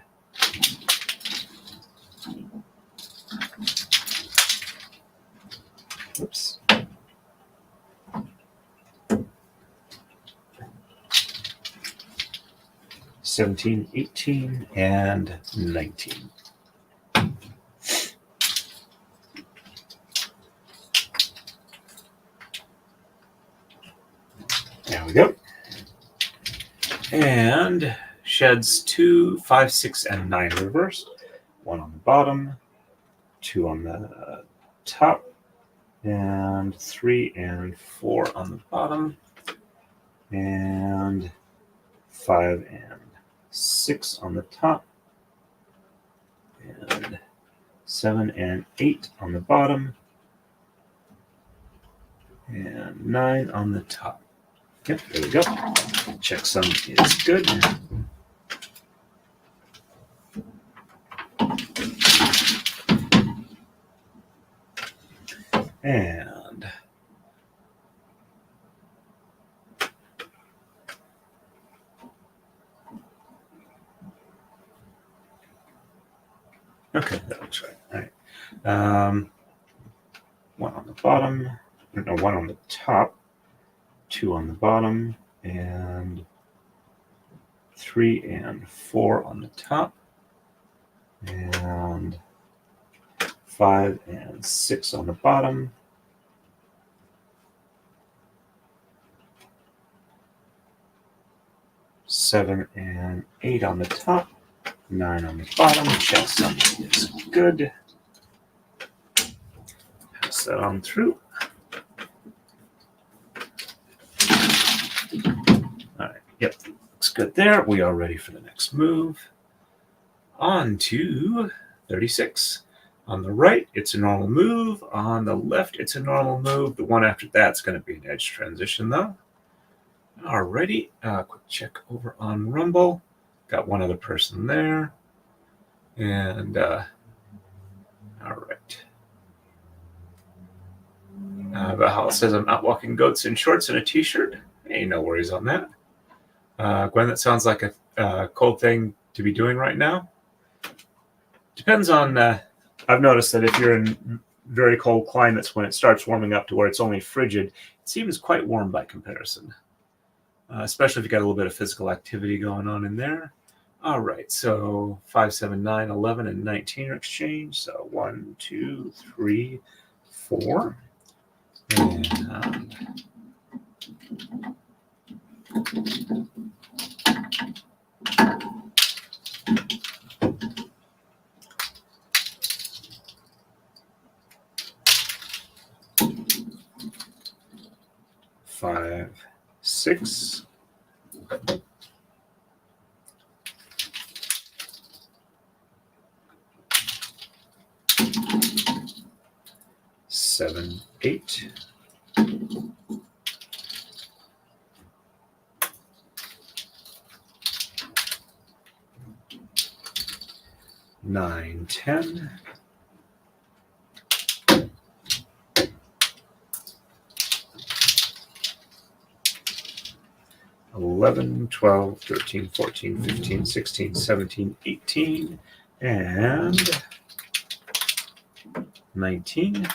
17, 18, and 19. There we go. And sheds 2, 5, 6, and 9 reversed. 1 on the bottom, 2 on the top, and 3 and 4 on the bottom, and 5 and 6 on the top, and 7 and 8 on the bottom, and 9 on the top. Yep, there we go. Checksum is good. And okay, that looks right. All right. 1 on the bottom, no, 1 on the top, 2 on the bottom, and 3 and 4 on the top, and 5 and 6 on the bottom, 7 and 8 on the top, 9 on the bottom. Checksum is good. pass that on through. All right, yep, looks good there. We are ready for the next move. On to 36. On the right, it's a normal move. On the left, it's a normal move. The one after that's going to be an edge transition, though. Alrighty, quick check over on Rumble. Got one other person there. And, all right. Valhalla says, I'm out walking goats in shorts and a t-shirt. Hey, no worries on that. Gwen, that sounds like a cold thing to be doing right now. Depends on, I've noticed that if you're in very cold climates, when it starts warming up to where it's only frigid, it seems quite warm by comparison. Especially if you got a little bit of physical activity going on in there. All right, so 5, 7, 9, 11, and 19 are exchanged. So 1, 2, 3, 4. And 5, 6. 7, 8. 9, 10. 11, 12, 13, 14, 15, 16, 17, 18, and 19.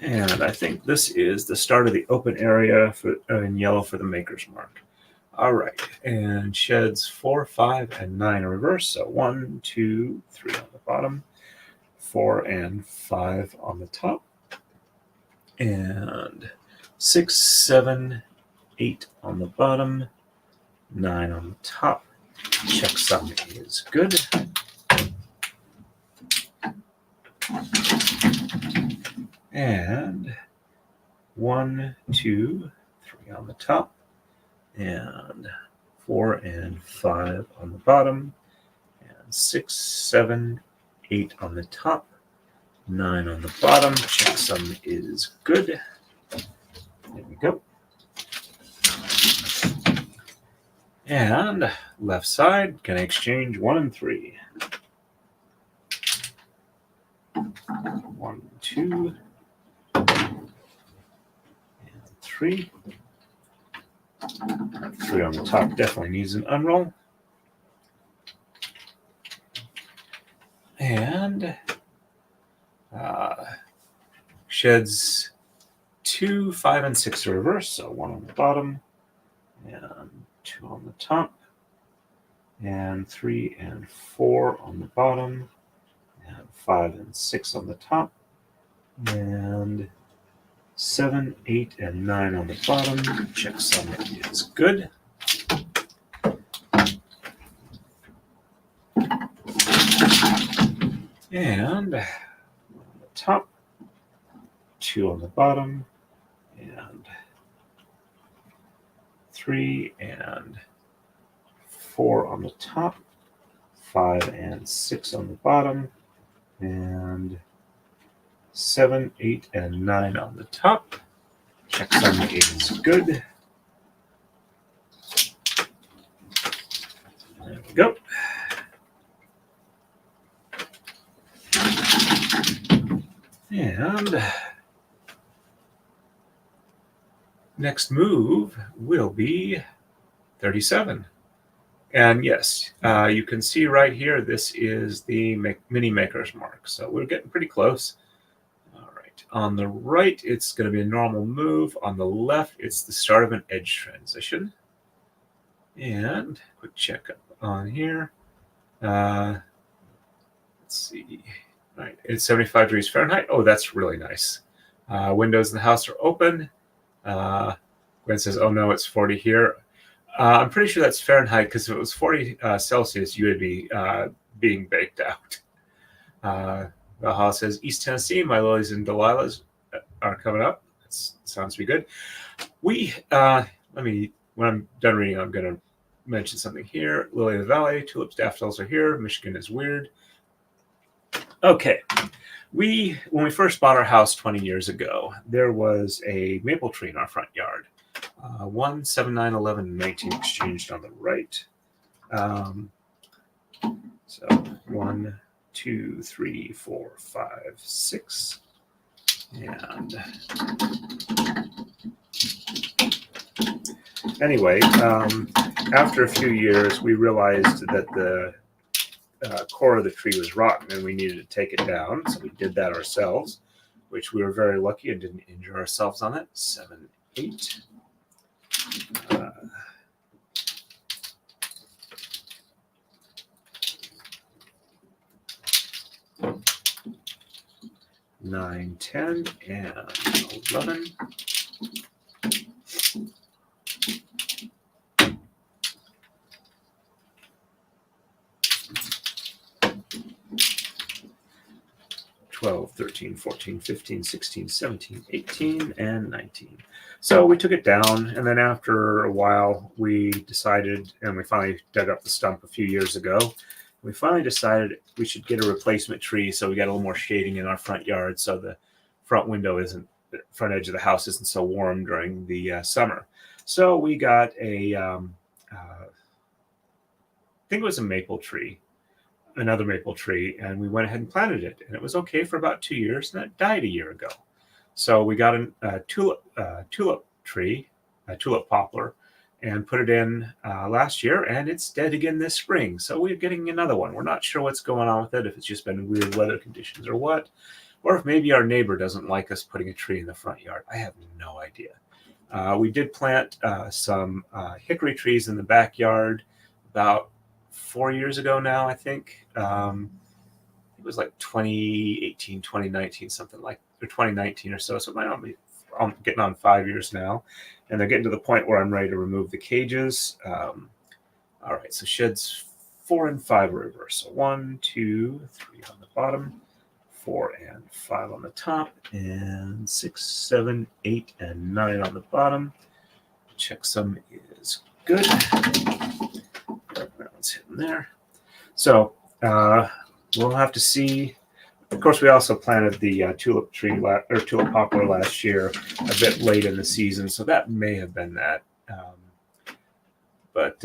And I think this is the start of the open area for, in yellow for the maker's mark. All right, and sheds 4, 5, and 9 in reverse. So 1, 2, 3 on the bottom, 4 and 5 on the top, and 6, 7, 8 on the bottom, 9 on the top. Checksum is good. And 1, 2, 3 on the top, and 4 and 5 on the bottom, and 6, 7, 8 on the top, 9 on the bottom. Checksum is good. There we go. And left side can exchange 1 and 3. 1, 2, and 3. 3 on the top definitely needs an unroll. And sheds 2, 5, and 6 are reverse. So 1 on the bottom, and 2 on the top, and 3 and 4 on the bottom, and 5 and 6 on the top, and 7, 8, and 9 on the bottom. Checksum is good. And 1 on the top, 2 on the bottom, and 3 and 4 on the top, 5 and 6 on the bottom, and 7, 8, and 9 on the top. Checksum is good. There we go. And next move will be 37. And yes, you can see right here, this is the mini maker's mark. So we're getting pretty close. All right. On the right, it's going to be a normal move. On the left, it's the start of an edge transition. And quick check up on here. Let's see. All right, it's 75 degrees Fahrenheit. Oh, that's really nice. Windows in the house are open. Gwen says, oh no, it's 40 here. I'm pretty sure that's Fahrenheit, because if it was 40 Celsius, you would be being baked out. Valhalla says, East Tennessee, my lilies and delilahs are coming up. That sounds to be good. When I'm done reading, I'm going to mention something here. Lily of the Valley, tulips, daffodils are here. Michigan is weird. Okay. When we first bought our house 20 years ago, there was a maple tree in our front yard. 1, 7, 9, 11, 19 exchanged on the right. So 1, 2, 3, 4, 5, 6. And anyway, after a few years, we realized that the core of the tree was rotten and we needed to take it down. So we did that ourselves, which we were very lucky and didn't injure ourselves on it. 7, 8. 9, 10, and 11. $12, $13, $14, $15, $16, $17, $18, and $19. So we took it down, and then after a while, we decided, and we finally dug up the stump a few years ago. We finally decided we should get a replacement tree so we got a little more shading in our front yard, so the front edge of the house isn't so warm during the summer. So we got I think it was a maple tree. Another maple tree, and we went ahead and planted it, and it was okay for about 2 years, and it died a year ago. So we got a tulip tree, a tulip poplar, and put it in last year, and it's dead again this spring. So we're getting another one. We're not sure what's going on with it, if it's just been weird weather conditions or what, or if maybe our neighbor doesn't like us putting a tree in the front yard. I have no idea. We did plant some hickory trees in the backyard about 4 years ago now, I think. It was like 2018, 2019, something like, or 2019 or so. So it might not be, I'm getting on 5 years now. And they're getting to the point where I'm ready to remove the cages. All right, so sheds 4 and 5 are reverse. So 1, 2, 3 on the bottom, 4 and 5 on the top, and 6, 7, 8, and 9 on the bottom. Checksum is good. That one's hitting there. So we'll have to see. Of course, we also planted the tulip poplar last year, a bit late in the season, so that may have been that. But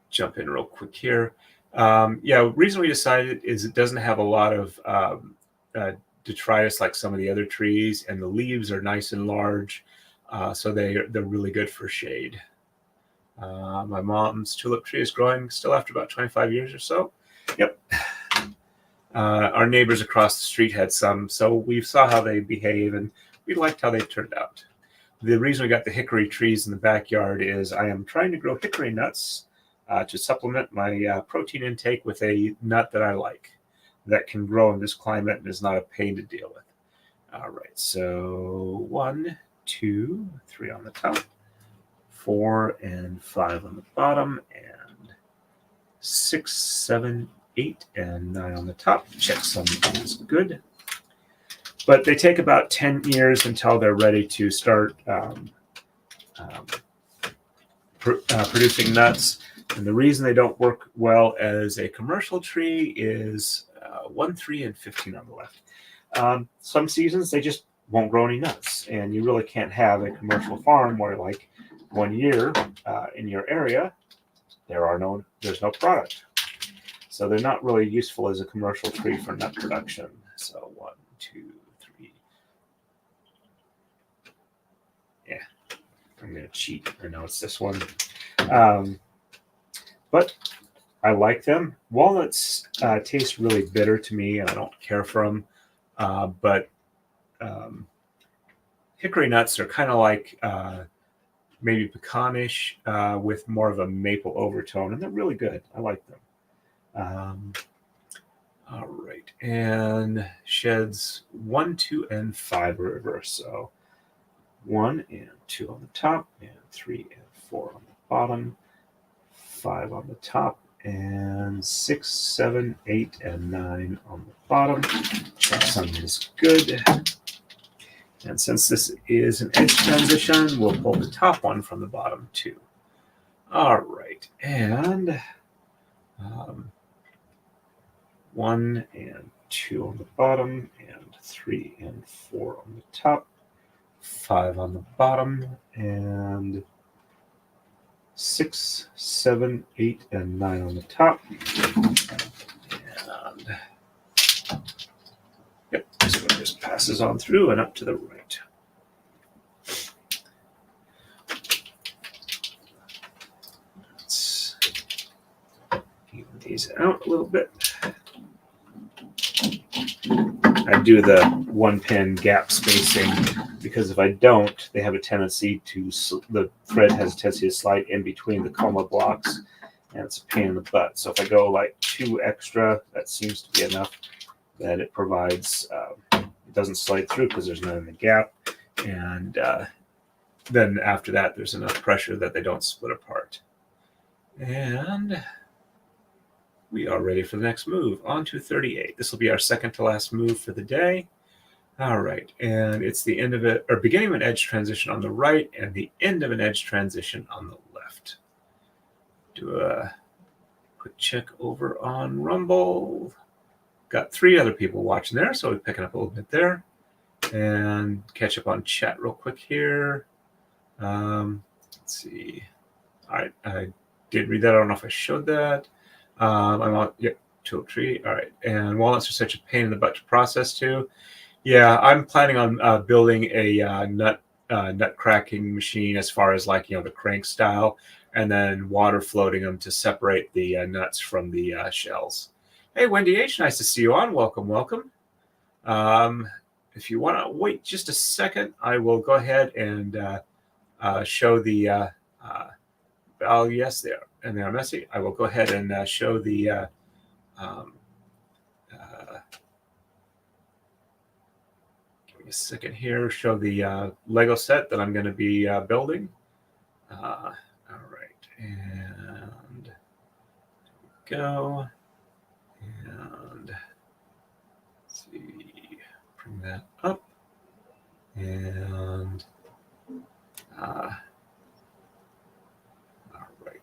jump in real quick here. The reason we decided is it doesn't have a lot of detritus like some of the other trees, and the leaves are nice and large, so they're really good for shade. My mom's tulip tree is growing still after about 25 years or so. Yep. Our neighbors across the street had some, so we saw how they behave, and we liked how they turned out. The reason we got the hickory trees in the backyard is I am trying to grow hickory nuts to supplement my protein intake with a nut that I like, that can grow in this climate and is not a pain to deal with. All right, so 1, 2, 3 on the top, 4 and 5 on the bottom, and 6, 7, 8, and 9 on the top. Checksum is good. But they take about 10 years until they're ready to start producing nuts. And the reason they don't work well as a commercial tree is 1, 3, and 15 on the left. Some seasons they just won't grow any nuts, and you really can't have a commercial farm where, like, 1 year in your area there's no product, so they're not really useful as a commercial tree for nut production. So 1, 2, 3. Yeah, I'm gonna cheat. I know it's this one, but I like them. Walnuts taste really bitter to me, and I don't care for them. But hickory nuts are kind of like maybe pecanish with more of a maple overtone, and they're really good. I like them. All right, and sheds 1, 2, and 5 are reverse. So 1 and 2 on the top, and 3 and 4 on the bottom, 5 on the top, and 6, 7, 8, and 9 on the bottom. Checksum is good. And since this is an edge transition, we'll pull the top one from the bottom too. All right, and 1 and 2 on the bottom, and 3 and 4 on the top, 5 on the bottom, and 6, 7, 8, and 9 on the top. And yep, this one just passes on through and up to the right. Let's even these out a little bit. I do the 1-pin gap spacing because if I don't, they have a tendency to, the thread has a tendency to slide in between the coma blocks, and it's a pain in the butt. So if I go like 2 extra, that seems to be enough that it provides, it doesn't slide through because there's none in the gap. And then after that, there's enough pressure that they don't split apart. And we are ready for the next move. On to 38. This will be our second to last move for the day. All right, and it's the end of it, or beginning of an edge transition on the right and the end of an edge transition on the left. Do a quick check over on Rumble. Got 3 other people watching there, so we're picking up a little bit there. And catch up on chat real quick here. Let's see. All right, I did read that. I don't know if I showed that. I'm on, yep, tool tree. All right, and walnuts are such a pain in the butt to process too. Yeah, I'm planning on building a nut cracking machine as far as like, the crank style, and then water floating them to separate the nuts from the shells. Hey, Wendy H, nice to see you on. Welcome, welcome. If you want to wait just a second, I will go ahead and show the, oh, yes, they are, and they are messy. I will go ahead and show the, give me a second here, show the Lego set that I'm going to be building. All right, and go, and let's see, bring that up, and all right.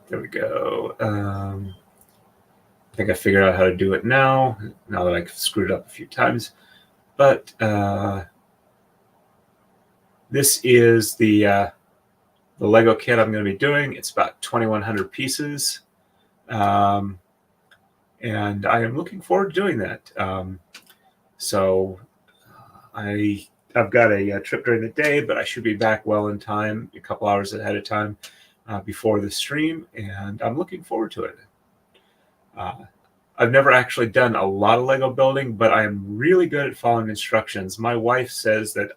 There we go. I think I figured out how to do it now that I've screwed it up a few times. But this is the Lego kit I'm going to be doing. It's about 2,100 pieces. And I am looking forward to doing that. So I've got a trip during the day, but I should be back well in time, a couple hours ahead of time before the stream, and I'm looking forward to it. I've never actually done a lot of Lego building, but I am really good at following instructions. My wife says that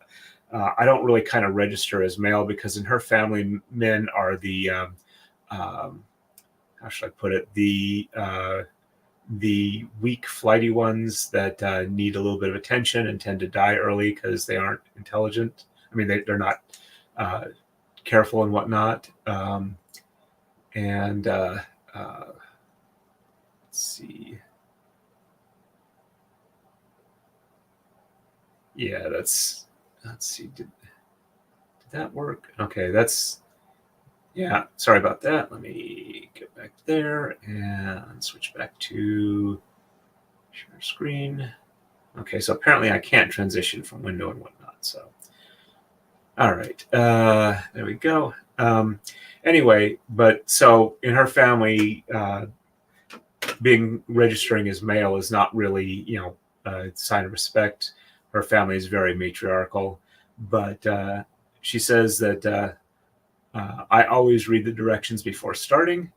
I don't really kind of register as male because in her family, men are the, how should I put it, the weak, flighty ones that need a little bit of attention and tend to die early because they aren't intelligent. I mean, they're not careful and whatnot. Let's see. Yeah, let's see. Did that work? Okay, yeah, sorry about that. Let me get back there and switch back to share screen. Okay, so apparently I can't transition from window and whatnot. So, all right, there we go. Anyway, but so in her family, registering as male is not really, a sign of respect. Her family is very matriarchal, but she says that I always read the directions before starting.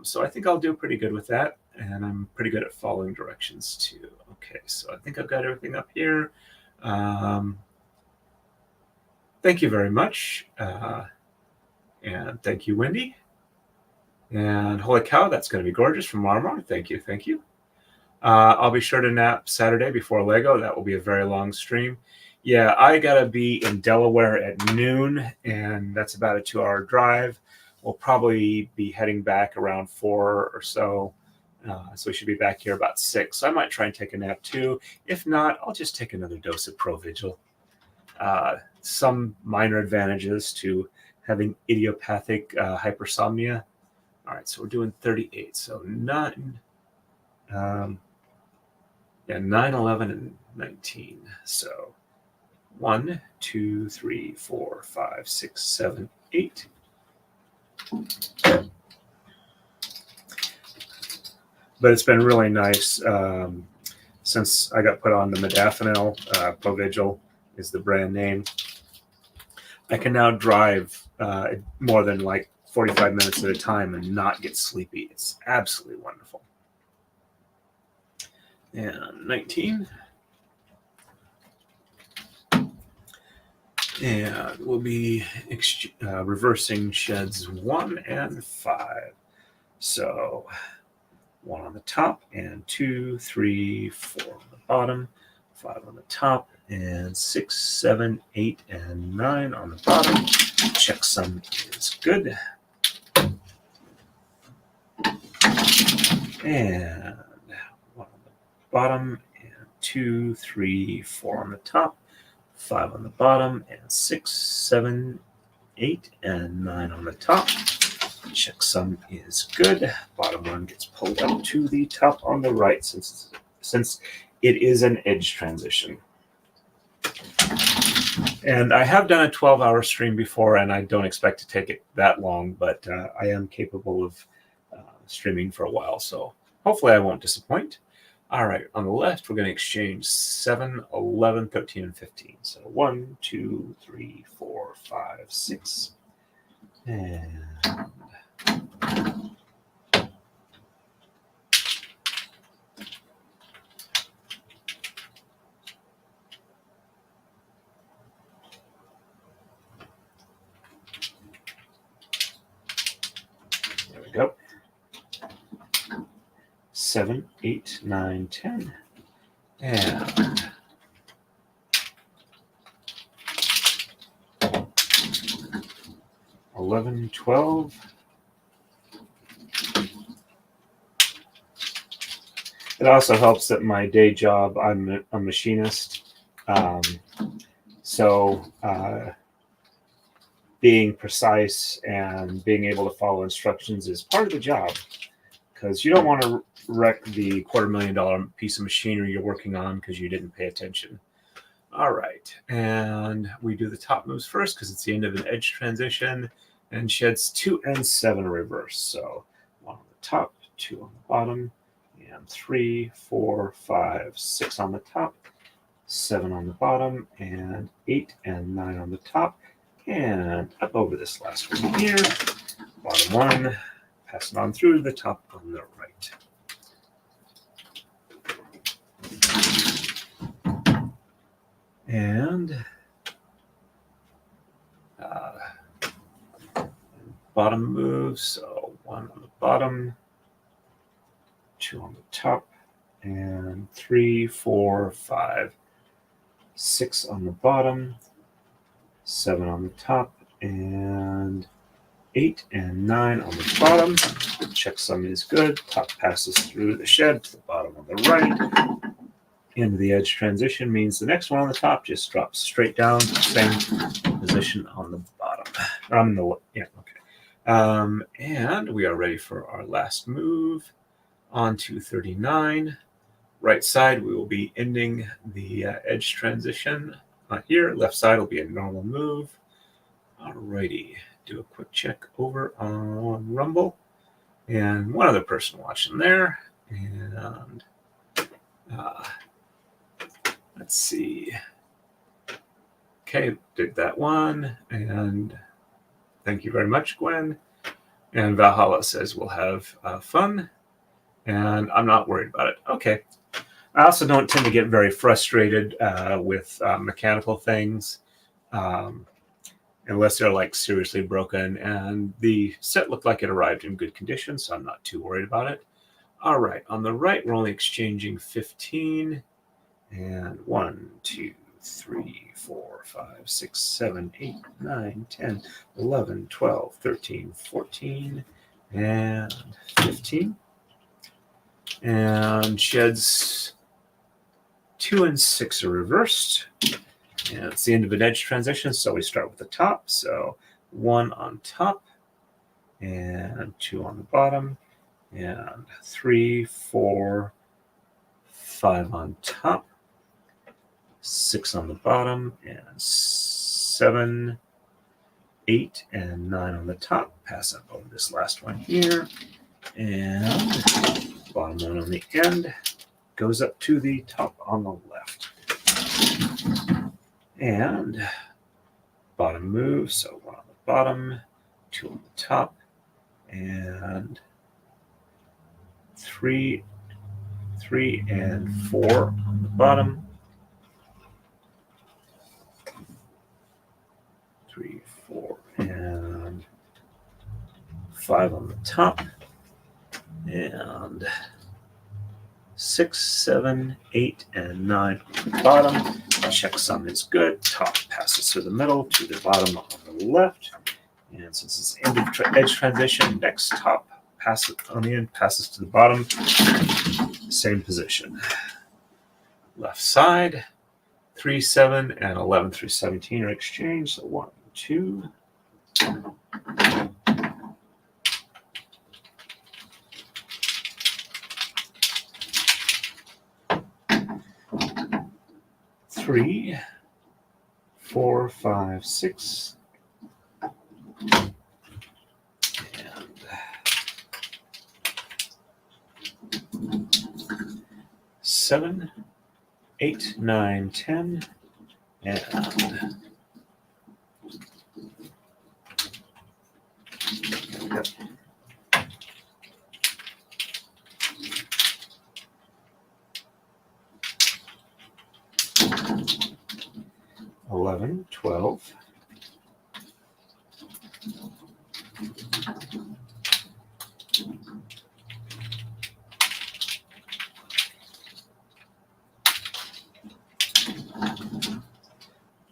So I think I'll do pretty good with that. And I'm pretty good at following directions too. Okay, so I think I've got everything up here. Thank you very much. And thank you, Wendy. And holy cow, that's going to be gorgeous from Marmar. Thank you, thank you. I'll be sure to nap Saturday before Lego. That will be a very long stream. Yeah, I gotta be in Delaware at noon, and that's about a 2-hour drive. We'll probably be heading back around 4 or so. So we should be back here about 6. So I might try and take a nap too. If not, I'll just take another dose of Provigil. Some minor advantages to having idiopathic hypersomnia. All right, so we're doing 38. So 9, 9, 11, and 19. So 1, 2, 3, 4, 5, 6, 7, 8. But it's been really nice since I got put on the modafinil. Provigil is the brand name. I can now drive more than like 45 minutes at a time and not get sleepy. It's absolutely wonderful. And 19. And we'll be reversing sheds 1 and 5. So 1 on the top, and 2, 3, 4 on the bottom, 5 on the top, and 6, 7, 8, and 9 on the bottom. Checksum is good. And 1 on the bottom, and 2, 3, 4 on the top, 5 on the bottom, and 6, 7, 8, and 9 on the top. Checksum is good. Bottom one gets pulled up to the top on the right since it is an edge transition. And I have done a 12-hour stream before, and I don't expect to take it that long, but I am capable of streaming for a while, so hopefully I won't disappoint. All right, on the left, we're going to exchange 7, 11, 13, and 15. So 1, 2, 3, 4, 5, 6. And there we go. 7, 8, 9, 10. And 11, 12. It also helps that my day job, I'm a machinist. So being precise and being able to follow instructions is part of the job, because you don't want to wreck the $250,000 piece of machinery you're working on because you didn't pay attention. All right, and we do the top moves first because it's the end of an edge transition, and sheds 2 and 7 reverse. So 1 on the top, 2 on the bottom, and 3, 4, 5, 6 on the top, 7 on the bottom, and 8 and 9 on the top, and up over this last one here. Bottom one, passing on through the top on the right. And bottom move, so 1 on the bottom, 2 on the top, and 3, 4, 5, 6 on the bottom, 7 on the top, and 8 and 9 on the bottom. Checksum is good. Top passes through the shed to the bottom on the right. Into the edge transition means the next one on the top just drops straight down, same position on the bottom. And we are ready for our last move. On to 39. Right side, we will be ending the edge transition. Here, left side will be a normal move. Alrighty, do a quick check over on Rumble. And one other person watching there. And let's see. Okay, did that one. And thank you very much, Gwen. And Valhalla says we'll have fun. And I'm not worried about it. Okay. I also don't tend to get very frustrated with mechanical things unless they're like seriously broken. And the set looked like it arrived in good condition, so I'm not too worried about it. All right, on the right, we're only exchanging 15. And 1, 2, 3, 4, 5, 6, 7, 8, 9, 10, 11, 12, 13, 14, and 15. And sheds 2 and 6 are reversed. And it's the end of an edge transition, so we start with the top. So 1 on top, and 2 on the bottom, and 3, 4, 5 on top, 6 on the bottom, and 7, 8, and 9 on the top. Pass up over this last one here, and bottom one on the end goes up to the top on the left. And bottom move, so 1 on the bottom, 2 on the top, and 3, and 4 on the bottom, 3, 4, and 5 on the top, and 6, 7, 8, and 9 on the bottom. Checksum is good. Top passes through the middle to the bottom on the left. And since it's end of edge transition, next top passes on the end, passes to the bottom. Same position. Left side, 3, 7, and 11 through 17 are exchanged. So 1, 2. 3, 4, 5, 6, and 7, 8, 9, 10, and 11, 12,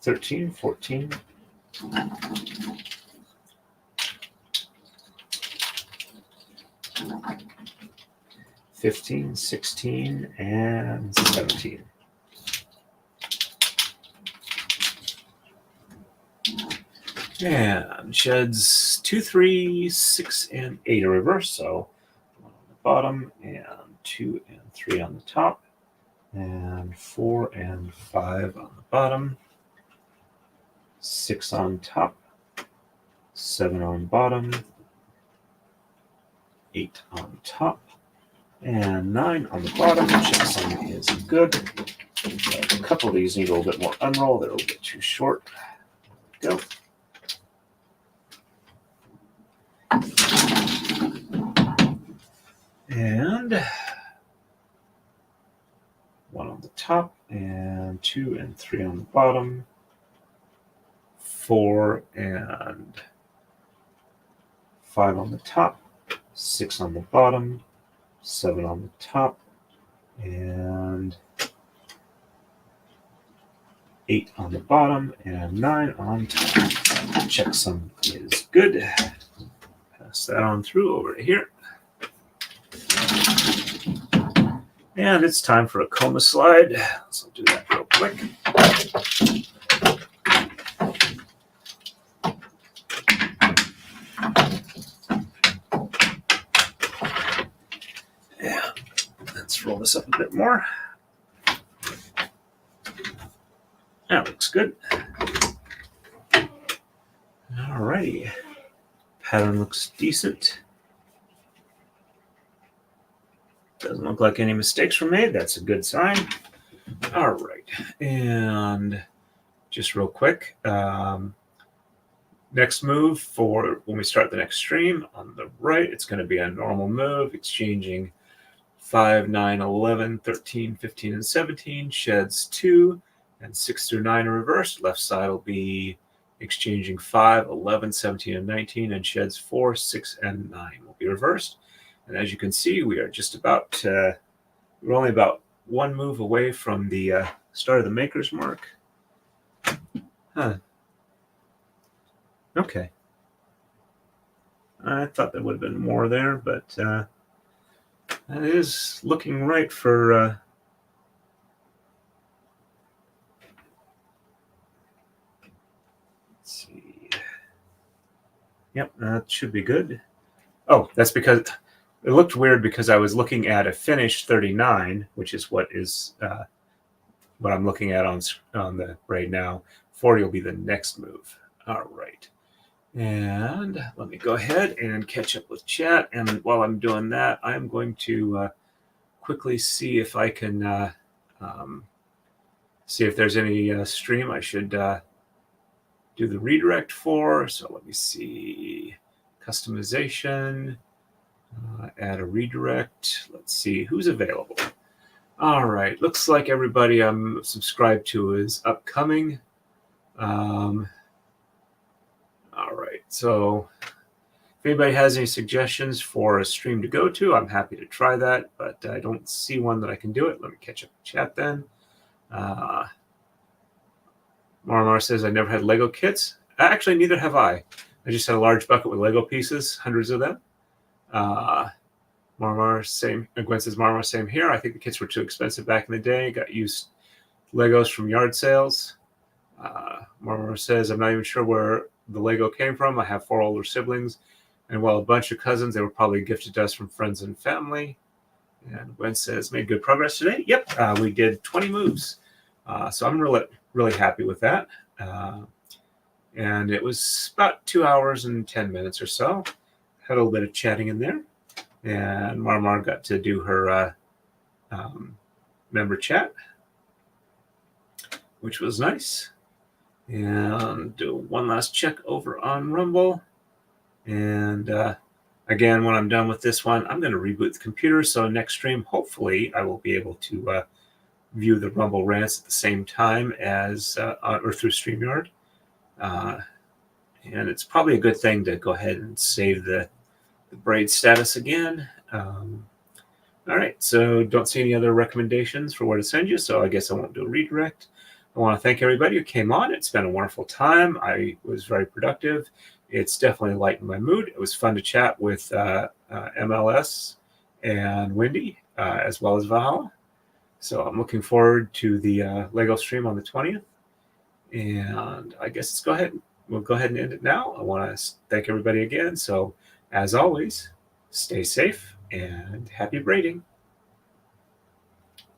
13, 14, 15, 16, and 17. And sheds 2, 3, 6, and 8 are reversed. So 1 on the bottom, and 2 and 3 on the top, and 4 and 5 on the bottom, 6 on top, 7 on bottom, 8 on top, and 9 on the bottom. Checksum is good. A couple of these need a little bit more unroll. They're a little bit too short. There we go. And 1 on the top, and 2 and 3 on the bottom, 4 and 5 on the top, 6 on the bottom, 7 on the top, and 8 on the bottom, and 9 on top. Checksum is good. Pass that on through over to here. And it's time for a coma slide. So I'll do that real quick. Yeah, let's roll this up a bit more. That looks good. Alrighty. Pattern looks decent. Doesn't look like any mistakes were made. That's a good sign. All right. And just real quick, next move for when we start the next stream on the right, it's going to be a normal move, exchanging 5, 9, 11, 13, 15, and 17. Sheds 2 and 6 through 9 are reversed. Left side will be exchanging 5, 11, 17, and 19. And sheds 4, 6, and 9 will be reversed. And as you can see, we are just about, we're only about 1 move away from the start of the maker's mark. Huh. Okay. I thought there would have been more there, but that is looking right for... let's see. Yep, that should be good. Oh, that's because it looked weird because I was looking at a finish 39, which is what I'm looking at on the braid now. 40 will be the next move. All right. And let me go ahead and catch up with chat. And while I'm doing that, I'm going to quickly see if I can see if there's any stream I should do the redirect for. So let me see. Customization. Add a redirect. Let's see who's available. All right. Looks like everybody I'm subscribed to is upcoming. All right. So if anybody has any suggestions for a stream to go to, I'm happy to try that, but I don't see one that I can do it. Let me catch up with chat then. Marmar says, I never had Lego kits. Actually, neither have I. I just had a large bucket with Lego pieces, hundreds of them. Marmar, same. Gwen says, Marmar, same here. I think the kits were too expensive back in the day. Got used Legos from yard sales. Marmar says, I'm not even sure where the Lego came from. I have 4 older siblings, and while a bunch of cousins, they were probably gifted to us from friends and family. And Gwen says, made good progress today. Yep, we did 20 moves. So I'm really happy with that. And it was about 2 hours and 10 minutes or so. Had a little bit of chatting in there. And Marmar got to do her member chat, which was nice. And do one last check over on Rumble. And again, when I'm done with this one, I'm going to reboot the computer. So next stream, hopefully, I will be able to view the Rumble rants at the same time as or through StreamYard. And it's probably a good thing to go ahead and save the braid status again. All right, so don't see any other recommendations for where to send you, so I guess I won't do a redirect. I want to thank everybody who came on. It's been a wonderful time. I was very productive. It's definitely lightened my mood. It was fun to chat with MLS and Wendy, as well as Valhalla. So I'm looking forward to the Lego stream on the 20th. And I guess we'll go ahead and end it now. I want to thank everybody again. So as always, stay safe and happy braiding.